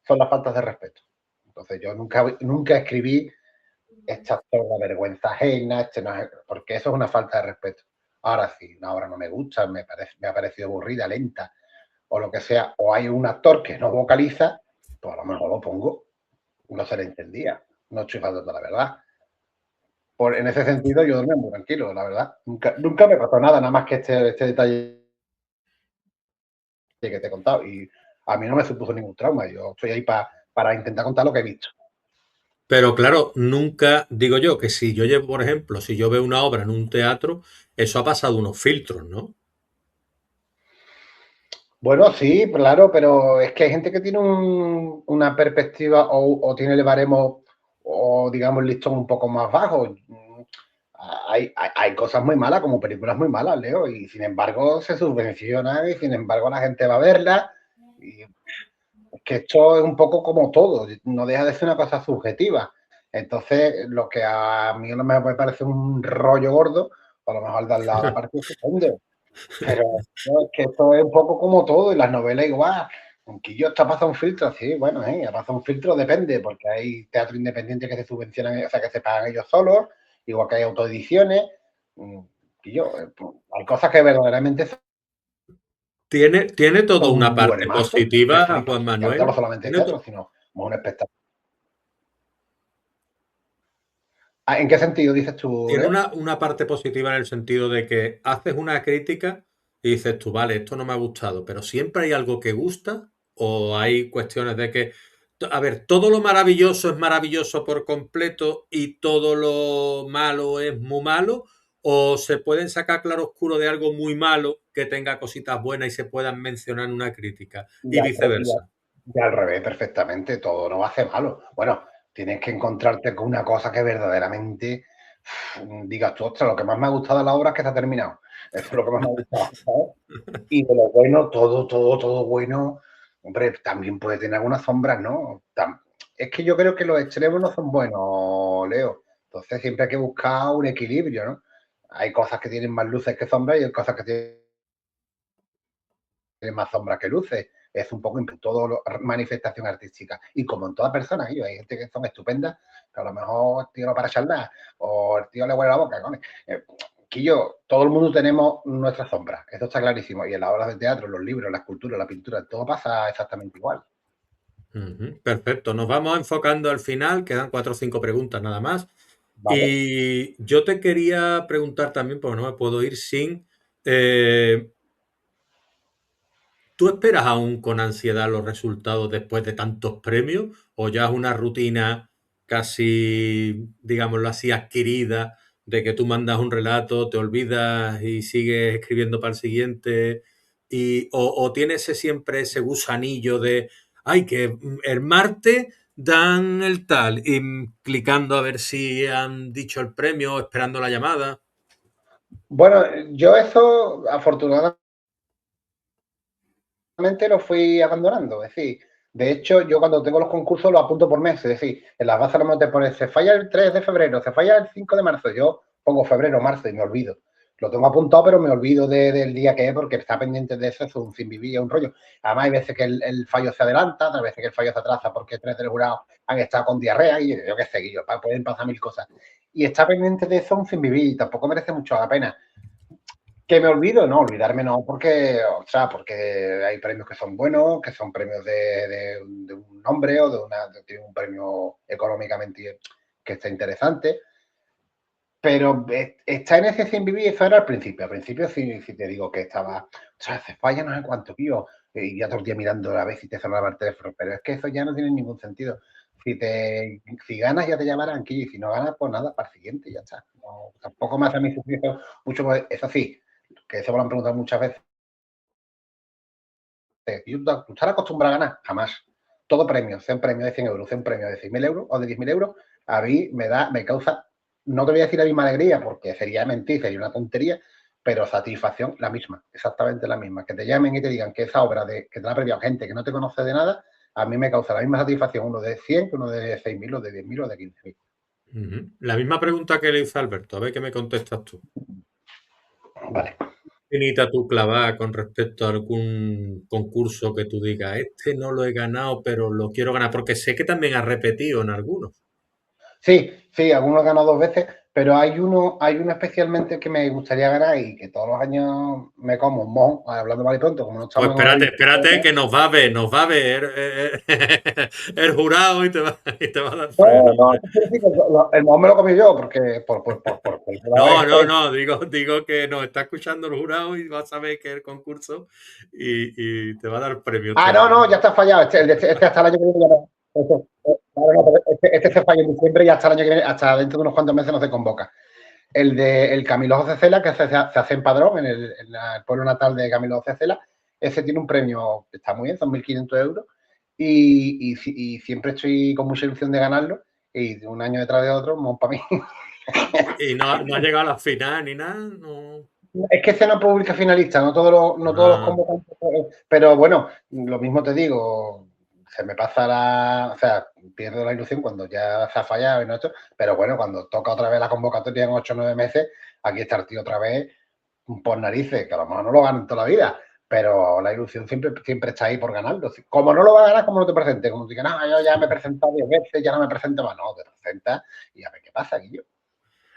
son las faltas de respeto. Entonces, yo nunca escribí esta la vergüenza ajena, porque eso es una falta de respeto. Ahora sí, una obra no me gusta, me ha parecido aburrida, lenta, o lo que sea, o hay un actor que no vocaliza, pues a lo mejor lo pongo, no se le entendía, no estoy faltando la verdad. En ese sentido, yo dormía muy tranquilo, la verdad. Nunca me pasó nada, nada más que este detalle que te he contado. Y a mí no me supuso ningún trauma. Yo estoy ahí para intentar contar lo que he visto. Pero claro, nunca digo yo que si yo llevo, por ejemplo, si yo veo una obra en un teatro, eso ha pasado unos filtros, ¿no? Bueno, sí, claro, pero es que hay gente que tiene una perspectiva o tiene el baremo o, digamos, el listón un poco más bajo. Hay cosas muy malas, como películas muy malas, Leo, y sin embargo se subvencionan y sin embargo la gente va a verla. Y es que esto es un poco como todo, no deja de ser una cosa subjetiva. Entonces, lo que a mí no me parece un rollo gordo, a lo mejor de al lado la parte estupendo. Pero no, es que esto es un poco como todo, y las novelas igual. Aunque yo está pasando un filtro, sí, bueno, ha pasado un filtro, depende, porque hay teatro independiente que se subvencionan, o sea, que se pagan ellos solos, igual que hay autoediciones. mm, Y pues, hay cosas que verdaderamente Tiene todo son una un parte buenemazo, que positiva, flipas. Juan Ya no te hablo Manuel. solamente de Tiene teatro, sino como un espectáculo. Ah, ¿en qué sentido dices tú, tiene Leo? una parte positiva en el sentido de que haces una crítica y dices tú, vale, esto no me ha gustado, pero siempre hay algo que gusta o hay cuestiones de que, a ver, todo lo maravilloso es maravilloso por completo y todo lo malo es muy malo, o se pueden sacar claroscuro de algo muy malo que tenga cositas buenas y se puedan mencionar en una crítica Y y al, re- y al- viceversa. y al revés, perfectamente, todo no hace malo. Bueno, tienes que encontrarte con una cosa que verdaderamente digas tú, ostras, lo que más me ha gustado de la obra es que está terminado. Eso es lo que más me ha gustado, ¿sabes? Y de lo bueno, todo bueno, hombre, también puede tener algunas sombras, ¿no? Es que yo creo que los extremos no son buenos, Leo. Entonces siempre hay que buscar un equilibrio, ¿no? Hay cosas que tienen más luces que sombras y hay cosas que tienen más sombras que luces. Es un poco en todo manifestación artística. Y como en toda persona, hay gente que son estupendas, que a lo mejor el tío no para charlar, o el tío le huele la boca, ¿no? Quillo, todo el mundo tenemos nuestras sombras, eso está clarísimo. Y en las obras de teatro, en los libros, la escultura, la pintura, todo pasa exactamente igual. Ujú, perfecto, nos vamos enfocando al final, quedan 4 o 5 preguntas nada más. ¿Vale? Y yo te quería preguntar también, porque no me puedo ir sin... eh, ¿Tú esperas aún con ansiedad los resultados después de tantos premios? ¿O ya es una rutina casi, digámoslo así, adquirida, de que tú mandas un relato, te olvidas y sigues escribiendo para el siguiente? O tienes siempre ese gusanillo de, ay, que el martes dan el tal, y clicando a ver si han dicho el premio, esperando la llamada. Bueno, yo eso afortunadamente lo fui abandonando. Es decir, de hecho, yo cuando tengo los concursos los apunto por mes. Es decir, en las bases no te pones, se falla el 3 de febrero, se falla el 5 de marzo. Yo pongo febrero, marzo y me olvido. Lo tengo apuntado, pero me olvido del día que es porque está pendiente de eso, es un sin vivir, es un rollo. Además, hay veces que el fallo se adelanta, otras veces que el fallo se atrasa porque 3 del jurado han estado con diarrea y yo qué sé, pueden pasar mil cosas. Y está pendiente de eso un sin vivir y tampoco merece mucho la pena. Que me olvido, no, olvidarme no, porque, o sea, porque hay premios que son buenos, que son premios de un nombre o de un premio económicamente que está interesante, pero está en ese sin vivir, eso era al principio. Al principio sí te digo que estaba, o sea, se falla no sé cuánto, tío, y ya todo el día mirando a ver si te sonaba el teléfono, pero es que eso ya no tiene ningún sentido. Si ganas ya te llamarán, y si no ganas, pues nada, para el siguiente, ya está. No, tampoco me hace a mí sufrir mucho, eso sí, que eso me lo han preguntado muchas veces. ¿Tú estás acostumbrado a ganar? Jamás. Todo premio, sea un premio de 100 euros, sea un premio de 6.000 euros o de 10.000 euros, a mí me causa, no te voy a decir la misma alegría porque sería mentir, sería una tontería, pero satisfacción la misma, exactamente la misma. Que te llamen y te digan que esa obra que te la ha premiado gente que no te conoce de nada, a mí me causa la misma satisfacción uno de 100 que uno de 6.000 o de 10.000 o de 15.000. Ujú. La misma pregunta que le hice a Alberto, a ver qué me contestas tú. Vale. Finita tú clavada con respecto a algún concurso que tú digas, este no lo he ganado, pero lo quiero ganar, porque sé que también has repetido en algunos. Sí, algunos he ganado 2 veces, Pero hay uno especialmente que me gustaría ganar y que todos los años me como un mojón, hablando mal y pronto, como no Pues estamos en espérate, horario. espérate que nos va a ver el jurado y te va a dar No, premio, no, hombre. quiero decir que el mojón me lo comí yo, porque el jurado No, no, es. no, digo que nos está escuchando el jurado y va a saber que es el concurso y te va a dar premios Ah, no, todavía. no, ya está fallado. Este hasta el año que viene ya no. No, no, pero este se falla en diciembre y hasta el año que viene, hasta dentro de unos cuantos meses no se convoca. El de el Camilo José Cela, que se hace en Padrón, en el pueblo natal de Camilo José Cela, ese tiene un premio, está muy bien, son 1.500 euros, y siempre estoy con mucha ilusión de ganarlo, y de un año detrás de otro, mon para mí. Y no, no ha llegado a la final ni nada, no. Es que este no publica finalista, no todos los Ah, convocantes, pero bueno, lo mismo te digo, se me pasa o sea, pierdo la ilusión cuando ya se ha fallado y no esto, pero bueno, cuando toca otra vez la convocatoria en 8 o 9 meses, aquí está el tío otra vez por narices, que a lo mejor no lo ganan toda la vida, pero la ilusión siempre está ahí por ganarlo. Como no lo va a ganar, como no te presentes, como te digan, no, yo ya me he presentado 10 veces, ya no me presento más, no, te presentas y a ver qué pasa, Guillo.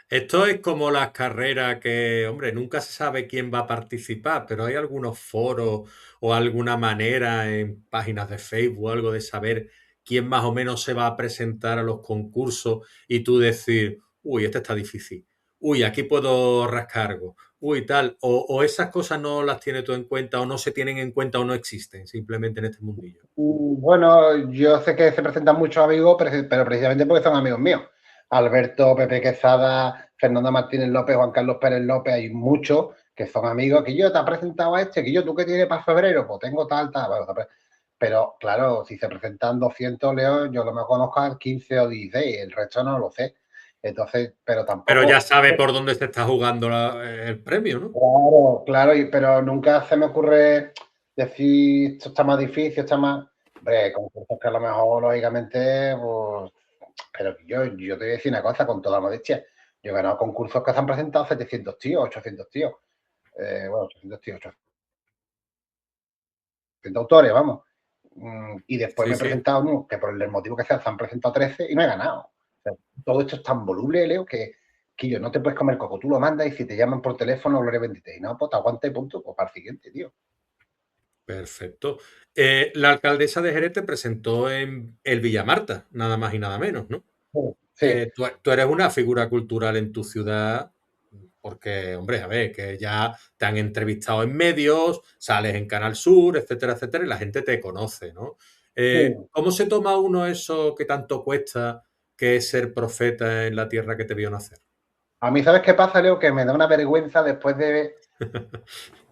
esto es como las carreras que, hombre, nunca se sabe quién va a participar, pero hay algunos foros o alguna manera en páginas de Facebook o algo de saber quién más o menos se va a presentar a los concursos y tú decir, uy, este está difícil, uy, aquí puedo rascar algo, uy, tal, o esas cosas no las tienes tú en cuenta o no se tienen en cuenta o no existen simplemente en este mundillo. Bueno, yo sé que se presentan muchos amigos, pero precisamente porque son amigos míos. Alberto, Pepe Quesada, Fernando Martínez López, Juan Carlos Pérez López, hay muchos que son amigos, que yo te he presentado a este, que yo, ¿tú qué tienes para febrero? Pues tengo tal, tal. Bueno, pero claro, si se presentan 200 leones, yo lo me conozco a 15 o 16, el resto no lo sé. Entonces, pero Pero ya tampoco. sabe por dónde se está jugando el premio, ¿no? Claro, claro, pero nunca se me ocurre decir esto está más difícil, está más. Hombre, concursos que a lo mejor, lógicamente, pues. Pero yo te voy a decir una cosa con toda modestia. Yo he ganado concursos que se han presentado 700 tíos, 800 tíos. Bueno, 800 tíos, 800 autores, vamos. Y después Sí, me he sí. presentado uno que por el motivo que sea se han presentado 13 y no he ganado. O sea, todo esto es tan voluble, Leo, que yo no te puedes comer coco. Tú lo mandas y si te llaman por teléfono, Gloria 23. Y no, pues te aguanta y punto, pues para el siguiente, tío. Perfecto. La alcaldesa de Jerez te presentó en el Villamarta, nada más y nada menos, ¿no? Sí, Tú eres una figura cultural en tu ciudad, porque, hombre, a ver, que ya te han entrevistado en medios, sales en Canal Sur, etcétera, etcétera, y la gente te conoce, ¿no? sí. ¿Cómo se toma uno eso que tanto cuesta, que es ser profeta en la tierra que te vio nacer? A mí, ¿sabes qué pasa, Leo? Que me da una vergüenza después de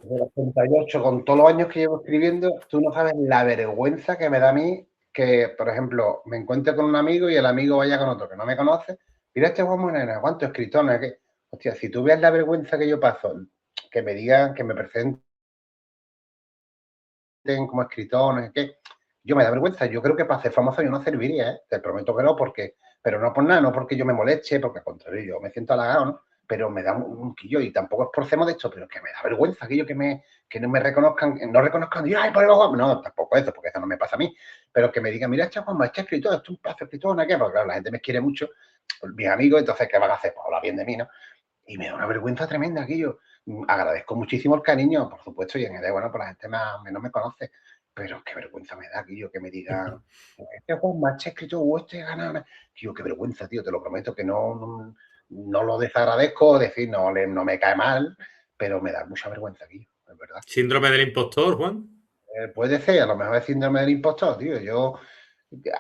los 38, con todos los años que llevo escribiendo, tú no sabes la vergüenza que me da a mí que, por ejemplo, me encuentre con un amigo y el amigo vaya con otro que no me conoce. Mira este Juan Monera, ¿cuánto escritor? ¿No? Hostia, si tú ves la vergüenza que yo paso, que me digan, que me presenten como escritor, no sé qué, yo me da vergüenza. Yo creo que para ser famoso yo no serviría, ¿eh? Te prometo que no, pero no por nada, no porque yo me moleste, porque al contrario, yo me siento halagado, ¿no? Pero me da un quillo y tampoco es por ser modesto, pero es que me da vergüenza aquello que no me reconozcan, no reconozcan, y, ay, por el no, tampoco eso, porque eso no me pasa a mí, pero que me digan, mira, este Juanma, este escritor, este es un plazo escritor, ¿no? ¿Qué? Porque claro, la gente me quiere mucho, mis amigos, entonces, ¿qué van a hacer? Pues hablar bien de mí, ¿no? Y me da una vergüenza tremenda aquello. Agradezco muchísimo el cariño, por supuesto, y en el bueno, pues la gente menos me conoce, pero qué vergüenza me da aquello que me digan, este Juan Mache escrito o este gana. Tío, qué vergüenza, tío, te lo prometo que no lo desagradezco, decir, no me cae mal, pero me da mucha vergüenza aquello, es verdad. Síndrome del impostor, Juan. Puede ser, a lo mejor es síndrome del impostor, tío. Yo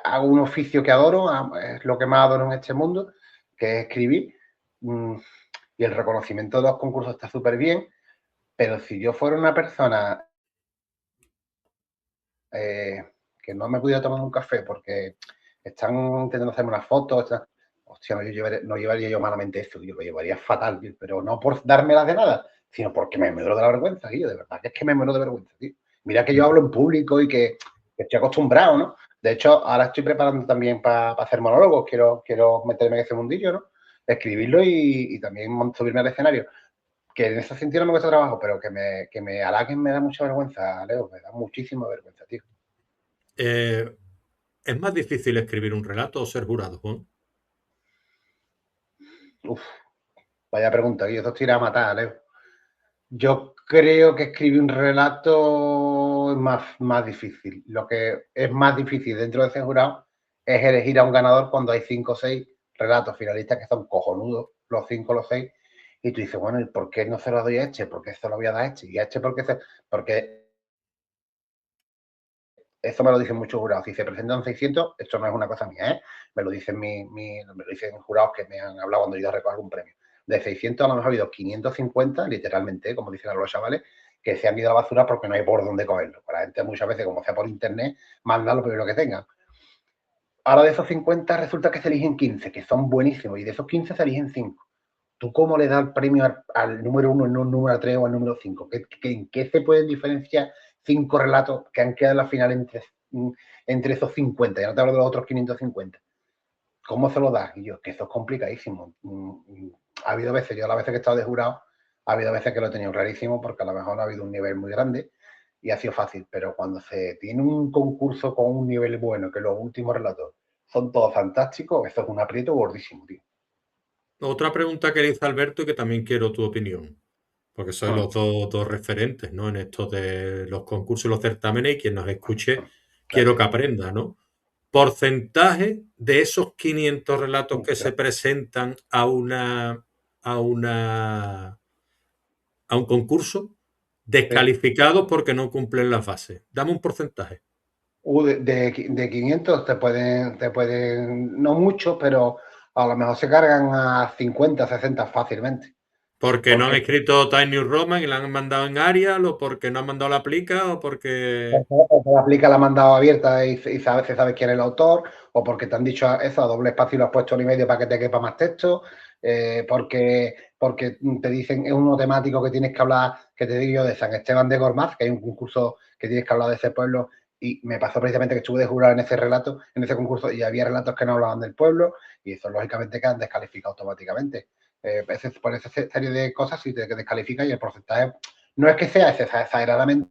hago un oficio que adoro, es lo que más adoro en este mundo, que es escribir. Mm, y el reconocimiento de los concursos está súper bien, pero si yo fuera una persona que no me pudiera tomar un café porque están intentando hacerme una foto, hostia, no llevaría yo malamente eso, yo lo llevaría fatal, tío, pero no por dármelas de nada, sino porque me muero de la vergüenza, tío, de verdad que es que me muero de vergüenza, tío. Mira que yo hablo en público y que estoy acostumbrado, ¿no? De hecho, ahora estoy preparando también para hacer monólogos, quiero meterme en ese mundillo, ¿no? Escribirlo y también subirme al escenario. Que en ese sentido no me cuesta trabajo, pero que me halaguen me da mucha vergüenza, Leo, me da muchísima vergüenza, tío. Eh, ¿Es más difícil escribir un relato o ser jurado, Juan? Uf. Vaya pregunta, y esto te irá a matar, Leo. Yo creo que escribir un relato es más difícil. Lo que es más difícil dentro de ese jurado es elegir a un ganador cuando hay 5 o 6 relatos finalistas que son cojonudos, los 5 o los 6, y tú dices, bueno, ¿y por qué no se lo doy a Eche? ¿Por qué se lo voy a dar a Eche? Y a Eche porque eso me lo dicen muchos jurados. Si se presentan 600, esto no es una cosa mía, ¿eh? Me lo dicen, me lo dicen jurados que me han hablado cuando yo recojo algún premio. De 600 a lo mejor ha habido 550, literalmente, como dicen los chavales, que se han ido a la basura porque no hay por dónde cogerlo. La gente muchas veces, como sea por internet, manda lo primero que tengan. Ahora de esos 50 resulta que se eligen 15, que son buenísimos, y de esos 15 se eligen 5. ¿Tú cómo le das el premio al número 1, no al número 3 o al número 5? ¿En qué se pueden diferenciar 5 relatos que han quedado en la final entre esos 50? Ya no te hablo de los otros 550. ¿Cómo se lo das? Y yo, que eso es complicadísimo. Ha habido veces, yo a las veces que he estado de jurado, ha habido veces que lo he tenido rarísimo porque a lo mejor no ha habido un nivel muy grande y ha sido fácil, pero cuando se tiene un concurso con un nivel bueno, que los últimos relatos son todos fantásticos, eso es un aprieto gordísimo, tío. Otra pregunta que le hice a Alberto y que también quiero tu opinión, porque sois Hmm, los dos referentes, ¿no? En esto de los concursos y los certámenes y quien nos escuche quiero que gracias. aprenda, ¿no? Porcentaje de esos 500 relatos que se presentan a una, a un concurso Sí. descalificados porque no cumplen las bases. Dame un porcentaje. De 500 te pueden, no mucho, pero a lo mejor se cargan a 50, 60 fácilmente. Porque no han Porque escrito Time New Roman y la han mandado en Arial, o porque no han mandado la plica, o porque. o la aplica la ha mandado abierta y se sabe quién es el autor, o porque te han dicho eso a doble espacio y lo has puesto en y medio para que te quepa más texto, porque te dicen es uno temático que tienes que hablar, que te digo yo, de San Esteban de Gormaz, que hay un concurso que tienes que hablar de ese pueblo, y me pasó precisamente que estuve de jurado en ese relato, en ese concurso, y había relatos que no hablaban del pueblo, y eso lógicamente quedan descalificados automáticamente. Por esa serie de cosas sí te descalifican y el porcentaje no es que sea exageradamente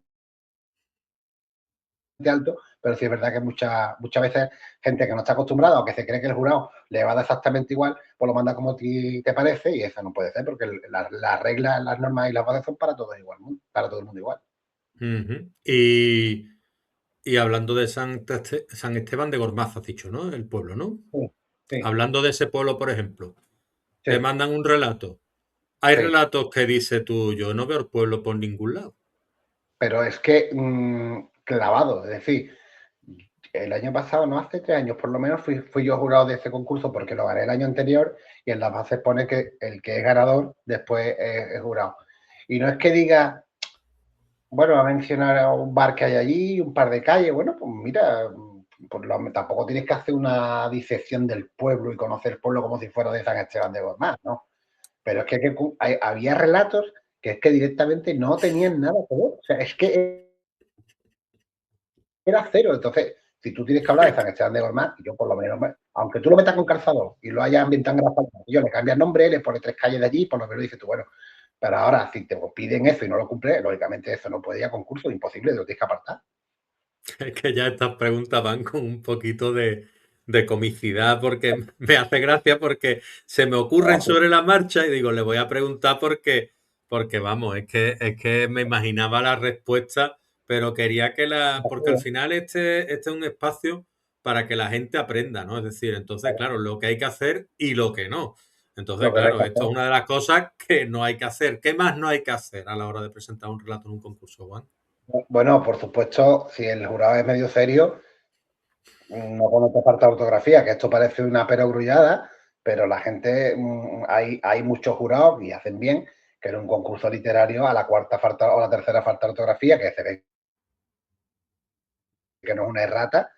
alto, pero sí es verdad que muchas veces gente que no está acostumbrada o que se cree que el jurado le va a dar exactamente igual, pues lo manda como te parece y eso no puede ser porque las reglas, las normas y las bases son para todos igual, ¿no? Para todo el mundo igual. Ujú. Y hablando de San Esteban de Gormaz, has dicho, ¿no? El pueblo, ¿no? Sí, sí, Hablando de ese pueblo, por ejemplo, te sí, mandan un relato. Hay sí. relatos que dice tú, yo no veo el pueblo por ningún lado. Pero es que clavado, es decir, el año pasado, no hace 3 años por lo menos, fui yo jurado de ese concurso porque lo gané el año anterior y en las bases pone que el que es ganador después es jurado. Y no es que diga, bueno, va a mencionar un bar que hay allí, un par de calles. Bueno, pues mira, tampoco tienes que hacer una disección del pueblo y conocer el pueblo como si fuera de San Esteban de Gormaz, ¿no? Pero es que había relatos que es que directamente no tenían nada que ver. O sea, es que era cero. Entonces, si tú tienes que hablar de San Esteban de Gormaz, yo por lo menos, aunque tú lo metas con calzador y lo hayas ambientado en Grafal, yo le cambias nombre, le pones 3 calles de allí, por lo menos dices tú, bueno, pero ahora, si te piden eso y no lo cumples, lógicamente eso no puede ir a concurso, imposible, lo tienes que apartar. Es que ya estas preguntas van con un poquito de comicidad porque me hace gracia porque se me ocurren sobre la marcha y digo, le voy a preguntar porque vamos, es que me imaginaba la respuesta, pero quería porque al final este es un espacio para que la gente aprenda, ¿no? Es decir, entonces, claro, lo que hay que hacer y lo que no. Entonces, Lo que no hay claro, que esto hacer. es una de las cosas que no hay que hacer. ¿Qué más no hay que hacer a la hora de presentar un relato en un concurso, Juan? Bueno, por supuesto, si el jurado es medio serio, no ponerte falta de ortografía, que esto parece una perogrullada, pero la gente, hay muchos jurados y hacen bien que en un concurso literario a la cuarta falta o la tercera falta de ortografía, que se ve que no es una errata,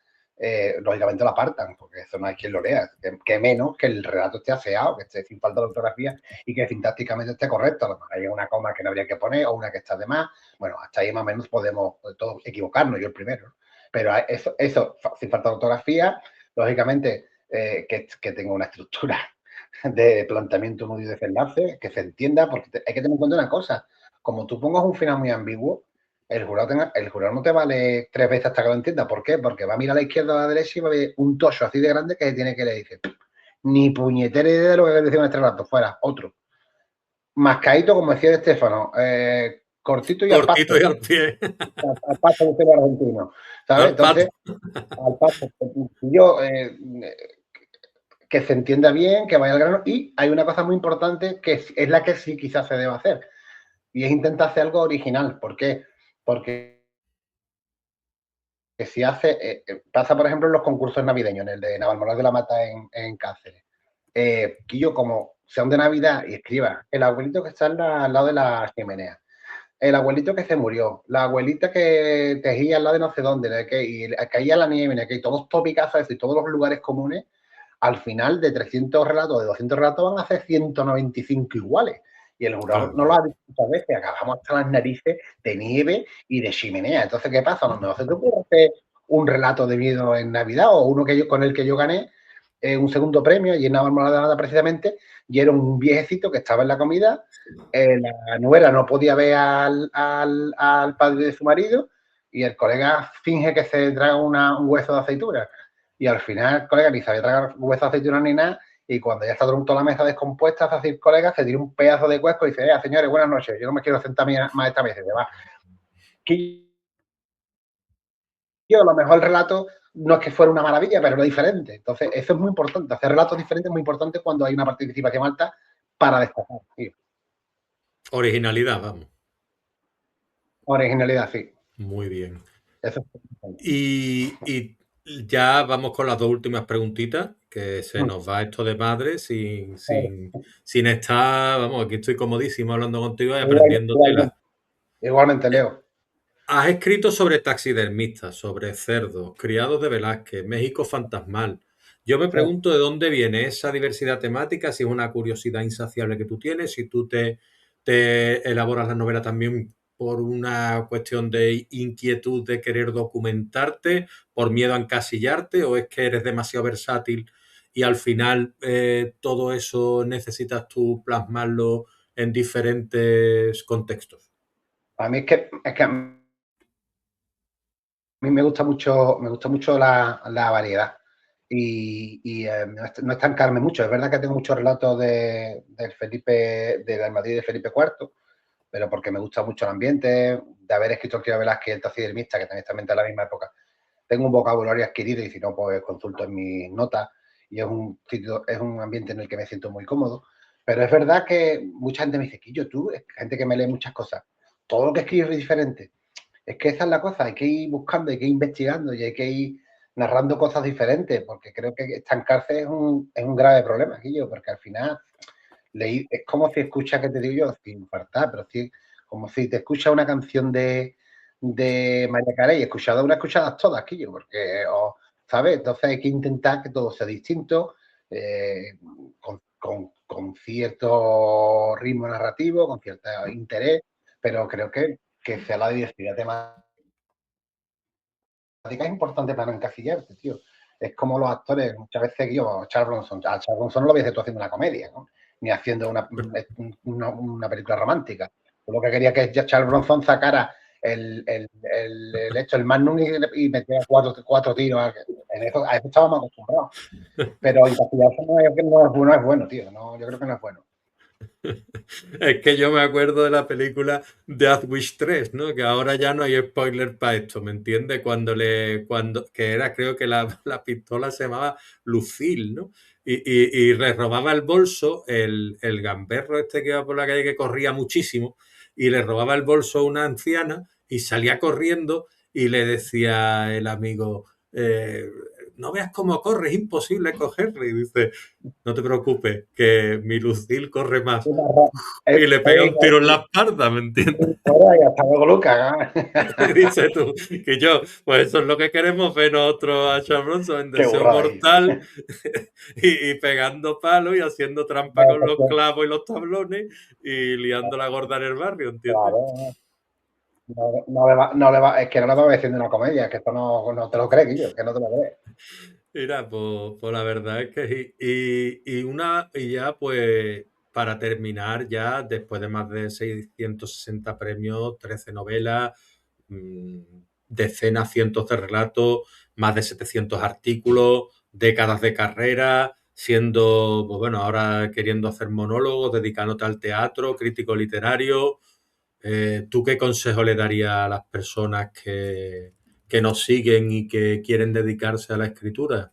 lógicamente lo apartan, porque eso no hay quien lo lea. Que menos que el relato esté aseado, que esté sin falta de ortografía y que sintácticamente esté correcto. A lo mejor hay una coma que no habría que poner o una que está de más. Bueno, hasta ahí más o menos podemos todos equivocarnos, yo el primero. Pero eso sin falta de ortografía, lógicamente que tenga una estructura de planteamiento, nudo y desenlace, que se entienda, porque hay que tener en cuenta una cosa. Como tú pongas un final muy ambiguo, el jurado no te vale 3 veces hasta que lo entienda. ¿Por qué? Porque va a mirar a la izquierda o a la derecha y va a ver un tocho así de grande que se tiene que leer. Dice, ni puñetera idea de lo que decir en este rato, fuera, otro. mascadito, como decía Estefano, cortito y al Cortito y paso, al pie. al paso de ser argentino, ¿sabes? Al pato. Entonces, al paso, yo, que se entienda bien, que vaya al grano, y hay una cosa muy importante que es la que sí quizás se debe hacer, y es intentar hacer algo original. ¿Por qué? Porque si hace, pasa por ejemplo en los concursos navideños, en el de Navalmoral de la Mata en Cáceres, que yo como sean de Navidad y escriba el abuelito que está al lado de la chimenea, el abuelito que se murió, la abuelita que tejía al lado de no sé dónde, y caía la nieve, que todos topicazos y todos los lugares comunes, al final de 300 relatos, de 200 relatos, van a hacer 195 iguales. Y el jurado Claro. no lo ha dicho muchas veces, acabamos hasta las narices de nieve y de chimenea. Entonces, ¿qué pasa? A lo mejor se te ocurre hacer un relato de miedo en Navidad, o uno con el que yo gané un segundo premio, y en Navalmoral de Nada precisamente, y era un viejecito que estaba en la comida, la nuera no podía ver al padre de su marido, y el colega finge que se traga un hueso de aceituna. Y al final el colega ni sabía tragar hueso de aceituna ni nada, y cuando ya está toda la mesa descompuesta, es decir, el colega se tira un pedazo de cuesco y dice, señores, buenas noches, yo no me quiero sentar más esta mesa. Y se va. Yo, a lo mejor el relato no es que fuera una maravilla, pero era diferente. Entonces, eso es muy importante. Hacer relatos diferentes es muy importante cuando hay una participación alta para destacar. Sí. Originalidad, vamos. Originalidad, sí. Muy bien. Eso es importante. Y ya vamos con las dos últimas preguntitas, que se Mm. nos va esto de madre sin estar, vamos, aquí estoy comodísimo hablando contigo y aprendiendo tela. Igualmente, Leo. Has escrito sobre taxidermistas, sobre cerdos, criados de Velázquez, México fantasmal. Yo me pregunto de dónde viene esa diversidad temática, si es una curiosidad insaciable que tú tienes, si tú te elaboras la novela también por una cuestión de inquietud de querer documentarte, por miedo a encasillarte, o es que eres demasiado versátil y al final todo eso necesitas tú plasmarlo en diferentes contextos. A mí es que a mí me gusta mucho la variedad, y no estancarme mucho. Es verdad que tengo muchos relatos del Madrid de Felipe IV, pero porque me gusta mucho el ambiente, de haber escrito el Quiero Velázquez y el taxidermista, que también está en la misma época. Tengo un vocabulario adquirido, y si no, pues consulto en mis notas, y es un ambiente en el que me siento muy cómodo. Pero es verdad que mucha gente me dice, que tú, gente que me lee muchas cosas, todo lo que escribes es diferente. Es que esa es la cosa, hay que ir buscando, hay que ir investigando, y hay que ir narrando cosas diferentes, porque creo que estancarse es un grave problema, aquí porque al final es como si escuchas, que te digo yo, sin faltar, pero sí, como si te escuchas una canción de María Carey, escuchadas todas, Quillo, porque, ¿sabes? Entonces hay que intentar que todo sea distinto, con cierto ritmo narrativo, con cierto interés, pero creo que sea la diversidad temática es importante para no encasillarte, tío. Es como los actores, muchas veces yo, a Charles Bronson no lo ves tú haciendo una comedia, ¿no? Ni haciendo una película romántica. Yo lo que quería que Charles Bronson sacara el Magnum y metiera cuatro tiros. A eso estábamos acostumbrados. Pero encastillarse no es bueno, tío. No, yo creo que no es bueno. Es que yo me acuerdo de la película Death Wish 3, ¿no? Que ahora ya no hay spoiler para esto, ¿me entiendes? Que era, creo que la pistola se llamaba Lucille, ¿no? Y le robaba el bolso el gamberro este que iba por la calle, que corría muchísimo, y le robaba el bolso a una anciana y salía corriendo y le decía el amigo, no veas cómo corre, es imposible cogerle. Y dice, no te preocupes, que mi Lucille corre más. Y le pega un tiro en la espalda, ¿me entiendes? Y hasta luego, Lucas. Y dices tú, que yo, pues eso es lo que queremos ver nosotros a Charles Bronson en Qué Deseo burrada ahí. Mortal y pegando palos y haciendo trampa con los clavos y los tablones y liando la gorda en el barrio, ¿entiendes? Claro. Es que no le va a una comedia, es que esto no te lo crees, Guillo, que no te lo crees. Mira, pues la verdad es que sí. Y ya pues para terminar ya, después de más de 660 premios, 13 novelas, mm, decenas, cientos de relatos, más de 700 artículos, décadas de carrera, siendo, pues bueno, ahora queriendo hacer monólogos, dedicándote al teatro, crítico literario. ¿Tú qué consejo le darías a las personas que nos siguen y que quieren dedicarse a la escritura?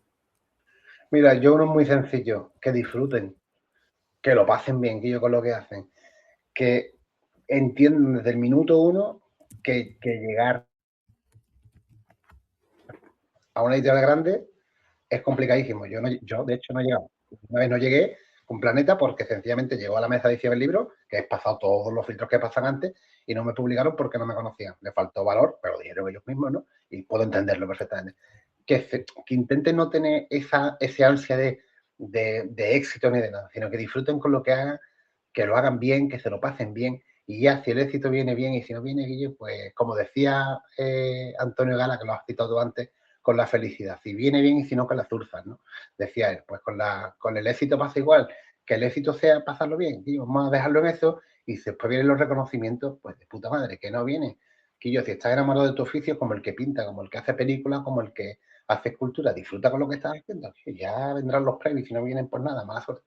Mira, yo uno muy sencillo, que disfruten, que lo pasen bien, que yo con lo que hacen, que entiendan desde el minuto uno que llegar a una editorial grande es complicadísimo. Yo, de hecho, no he llegado. Una vez no llegué con Planeta porque sencillamente llegó a la mesa de edición del libro, que he pasado todos los filtros que pasan antes, y no me publicaron porque no me conocían. Le faltó valor, pero lo dijeron ellos mismos, ¿no? Y puedo entenderlo perfectamente. Que intenten no tener ese ansia de éxito ni de nada, sino que disfruten con lo que hagan, que lo hagan bien, que se lo pasen bien. Y ya, si el éxito viene bien y si no viene, pues como decía Antonio Gala, que lo has citado tú antes, con la felicidad. Si viene bien y si no, con las zurzas, ¿no? Decía él, pues con el éxito pasa igual. Que el éxito sea pasarlo bien, tío, vamos a dejarlo en eso y después vienen los reconocimientos, pues de puta madre, que no viene. Que yo, si estás enamorado de tu oficio, como el que pinta, como el que hace películas, como el que hace escultura, disfruta con lo que estás haciendo, que ya vendrán los premios y si no vienen, pues nada, mala suerte.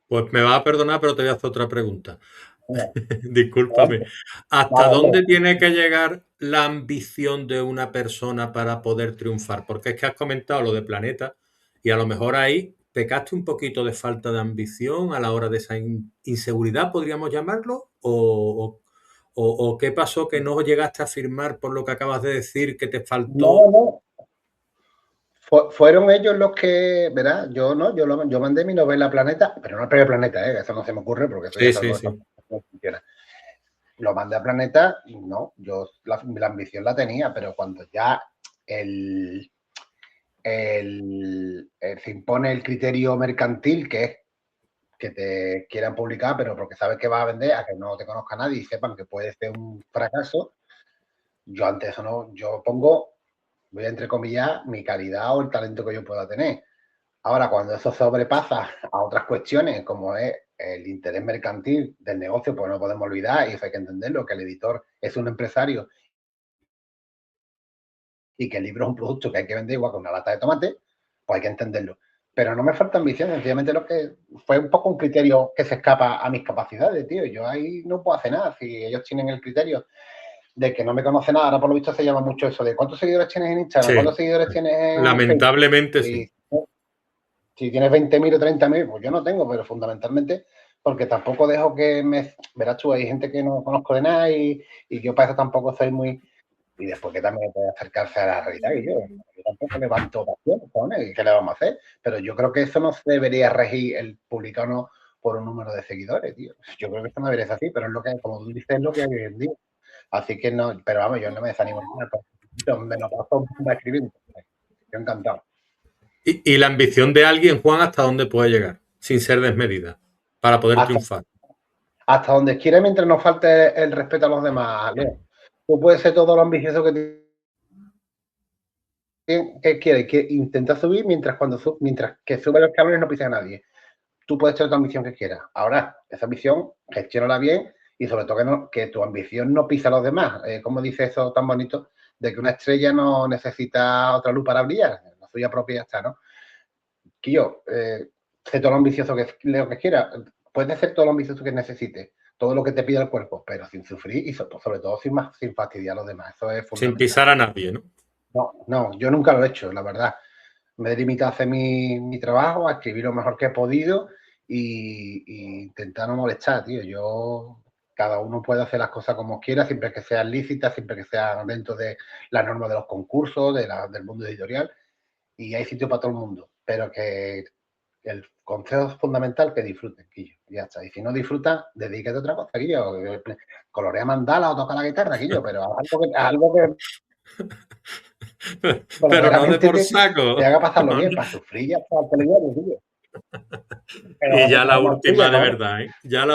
Pues me vas a perdonar, pero te voy a hacer otra pregunta. Mira, Discúlpame. ¿Hasta vale, dónde hombre. tiene que llegar la ambición de una persona para poder triunfar? Porque es que has comentado lo de Planeta y a lo mejor ahí pecaste un poquito de falta de ambición a la hora de esa inseguridad, podríamos llamarlo, o qué pasó que no llegaste a firmar por lo que acabas de decir que te No, faltó. no, fueron ellos los que, ¿verdad? Yo no, yo mandé mi novela Planeta, pero no al premio Planeta, eso no se me ocurre porque eso ya Sí, sabes sí, cómo sí. funciona. Lo mandé a Planeta y no, yo la ambición la tenía, pero cuando ya el, se impone el criterio mercantil, que es que te quieran publicar, pero porque sabes que vas a vender, a que no te conozca nadie y sepan que puede ser un fracaso, yo ante eso no, yo pongo, voy a entrecomillar, mi calidad o el talento que yo pueda tener. Ahora, cuando eso sobrepasa a otras cuestiones, como es el interés mercantil del negocio, pues no podemos olvidar, y eso hay que entenderlo, que el editor es un empresario y que el libro es un producto que hay que vender igual que una lata de tomate, pues hay que entenderlo. Pero no me falta ambición, sencillamente lo que fue un poco un criterio que se escapa a mis capacidades, tío. Yo ahí no puedo hacer nada. Si ellos tienen el criterio de que no me conoce nada, ahora por lo visto se llama mucho eso de cuántos seguidores tienes en Instagram, Sí, cuántos seguidores tienes en Facebook. lamentablemente sí. Y si tienes 20.000 o 30.000, pues yo no tengo, pero fundamentalmente porque tampoco dejo que me... Verás tú, hay gente que no conozco de nada y yo para eso tampoco soy muy... Y después que también puede acercarse a la realidad, y yo tampoco levanto pasiones, ¿qué le vamos a hacer? Pero yo creo que eso no se debería regir el publicano por un número de seguidores, tío. Yo creo que eso no debería ser así, pero es lo que, como tú dices, es lo que hay hoy en día. Así que no, pero vamos, yo no me desanimo nada, me lo paso escribiendo. Yo encantado. Y la ambición de alguien, Juan, ¿hasta dónde puede llegar? Sin ser desmedida, para poder Hasta, triunfar. hasta donde quiera mientras no falte el respeto a los demás, Leo. Tú puedes ser todo lo ambicioso que quieres, que intenta subir mientras que sube los cabrones no pisa a nadie. Tú puedes tener tu ambición que quieras. Ahora, esa ambición, gestiónala bien y sobre todo que tu ambición no pisa a los demás. Como dice eso tan bonito, de que una estrella no necesita otra luz para brillar, la suya propia ya está, ¿no? Que yo, sé todo lo ambicioso que quiera, puedes hacer todo lo ambicioso que necesites, todo lo que te pida el cuerpo, pero sin sufrir y sobre todo sin fastidiar a los demás. Eso es Sin fundamental. pisar a nadie, ¿no? No, no, yo nunca lo he hecho, la verdad. Me he limitado a hacer mi trabajo, a escribir lo mejor que he podido y intentar no molestar, tío. Yo, cada uno puede hacer las cosas como quiera, siempre que sean lícitas, siempre que sean dentro de las normas de los concursos, del mundo editorial, y hay sitio para todo el mundo. Pero que el consejo es fundamental que disfruten, Quillo. Ya está. Y si no disfrutas, dedícate a otra cosa, Quillo. Colorea mandala o toca la guitarra, Quillo, pero algo que Pero no de verdaderamente por te saco. haga pasarlo bien, para sufrir ya está el telediario, Quillo. Pero Y ya la más última tuya, de cojones. verdad, ¿eh? Ya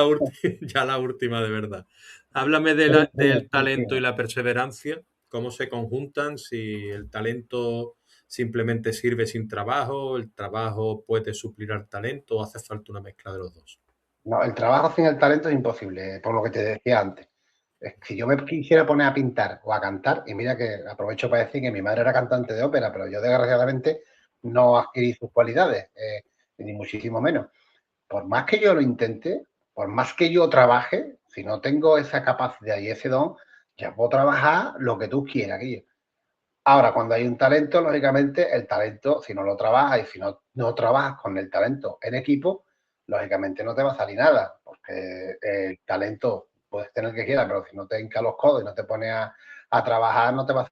la última de verdad. Háblame del talento y la perseverancia, cómo se conjuntan, si el talento simplemente sirve sin trabajo, el trabajo puede suplir al talento o hace falta una mezcla de los dos. No, el trabajo sin el talento es imposible, por lo que te decía antes. Si yo me quisiera poner a pintar o a cantar, y mira que aprovecho para decir que mi madre era cantante de ópera, pero yo desgraciadamente no adquirí sus cualidades. ni muchísimo menos. Por más que yo lo intente, por más que yo trabaje, si no tengo esa capacidad y ese don, ya puedo trabajar lo que tú quieras, Guillo. Ahora, cuando hay un talento, lógicamente, el talento, si no lo trabajas y si no trabajas con el talento en equipo, lógicamente no te va a salir nada, porque el talento puedes tener que quieras, pero si no te hinca los codos y no te pones a trabajar, no te va a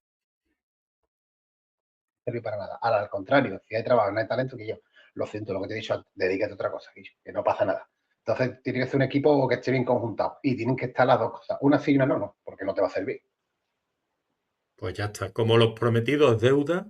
servir para nada. Ahora, al contrario, si hay trabajo, no hay talento, que yo, lo siento, lo que te he dicho antes, dedícate a otra cosa, que no pasa nada. Entonces, tiene que ser un equipo que esté bien conjuntado y tienen que estar las dos cosas, una sí y una no, porque no te va a servir. Pues ya está. Como los prometidos es deuda,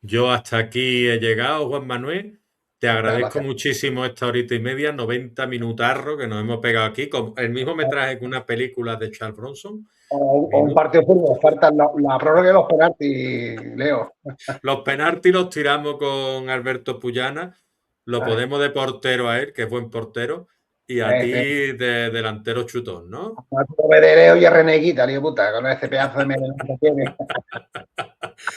yo hasta aquí he llegado, Juan Manuel. Te Muchas agradezco gracias. muchísimo esta horita y media, 90 minutarros que nos hemos pegado aquí, con el mismo metraje que una película de Charles Bronson. O un partido de fútbol, faltan la prórroga y los penaltis, Leo. Los penaltis los tiramos con Alberto Puyana, lo podemos de portero a él, que es buen portero, y a ti de delantero chutón, ¿no? De Leo y a Reneguita, Leo puta, con ese pedazo de melena que tiene.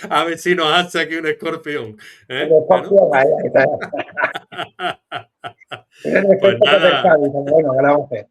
A ver si nos hace aquí un escorpión. El ¿Eh? ¿No? escorpión, ahí está. Tiene el Pues efecto que nada, pescado, bueno, ¿qué le vamos a hacer?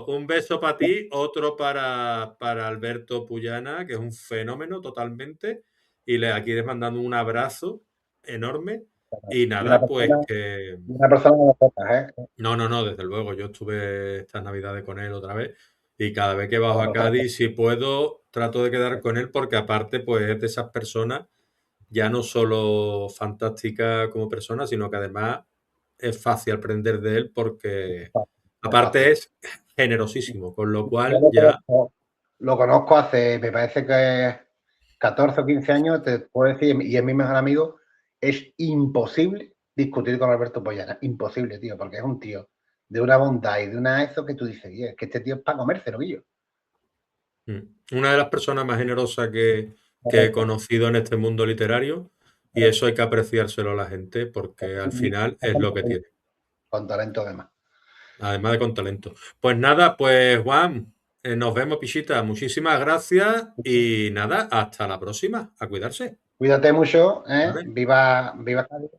un beso para ti, otro para Alberto Puyana, que es un fenómeno totalmente, y aquí les mandando un abrazo enorme. Y Y una nada, pues persona, que y una persona de pocas, ¿eh? no, desde luego, yo estuve estas navidades con él otra vez y cada vez que bajo Una a persona de Cádiz, si puedo, trato de quedar con él porque aparte, pues es de esas personas ya no solo fantástica como persona, sino que además es fácil aprender de él porque pocas, es aparte fácil. es generosísimo, con lo Yo cual ya... lo conozco hace, me parece que 14 o 15 años, te puedo decir, y es mi mejor amigo, es imposible discutir con Alberto Pollana. Imposible, tío, porque es un tío de una bondad y de una eso que tú dices, es que este tío es para comérselo, Guillo. Una de las personas más generosas que he Correcto, conocido en este mundo literario y correcto. eso hay que apreciárselo a la gente porque al final es lo que tiene. Con talento además. Además de con talento. Pues nada, pues Juan, nos vemos, Pichita. Muchísimas gracias y nada, hasta la próxima. A cuidarse. Cuídate mucho, ¿eh? ¿Vale? Viva, viva Cádiz.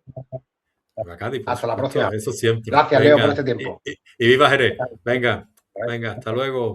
Viva Cádiz, por Hasta la supuesto, próxima. eso siempre. Gracias, Leo, por Venga, este tiempo. y viva Jerez. Venga, venga, hasta luego.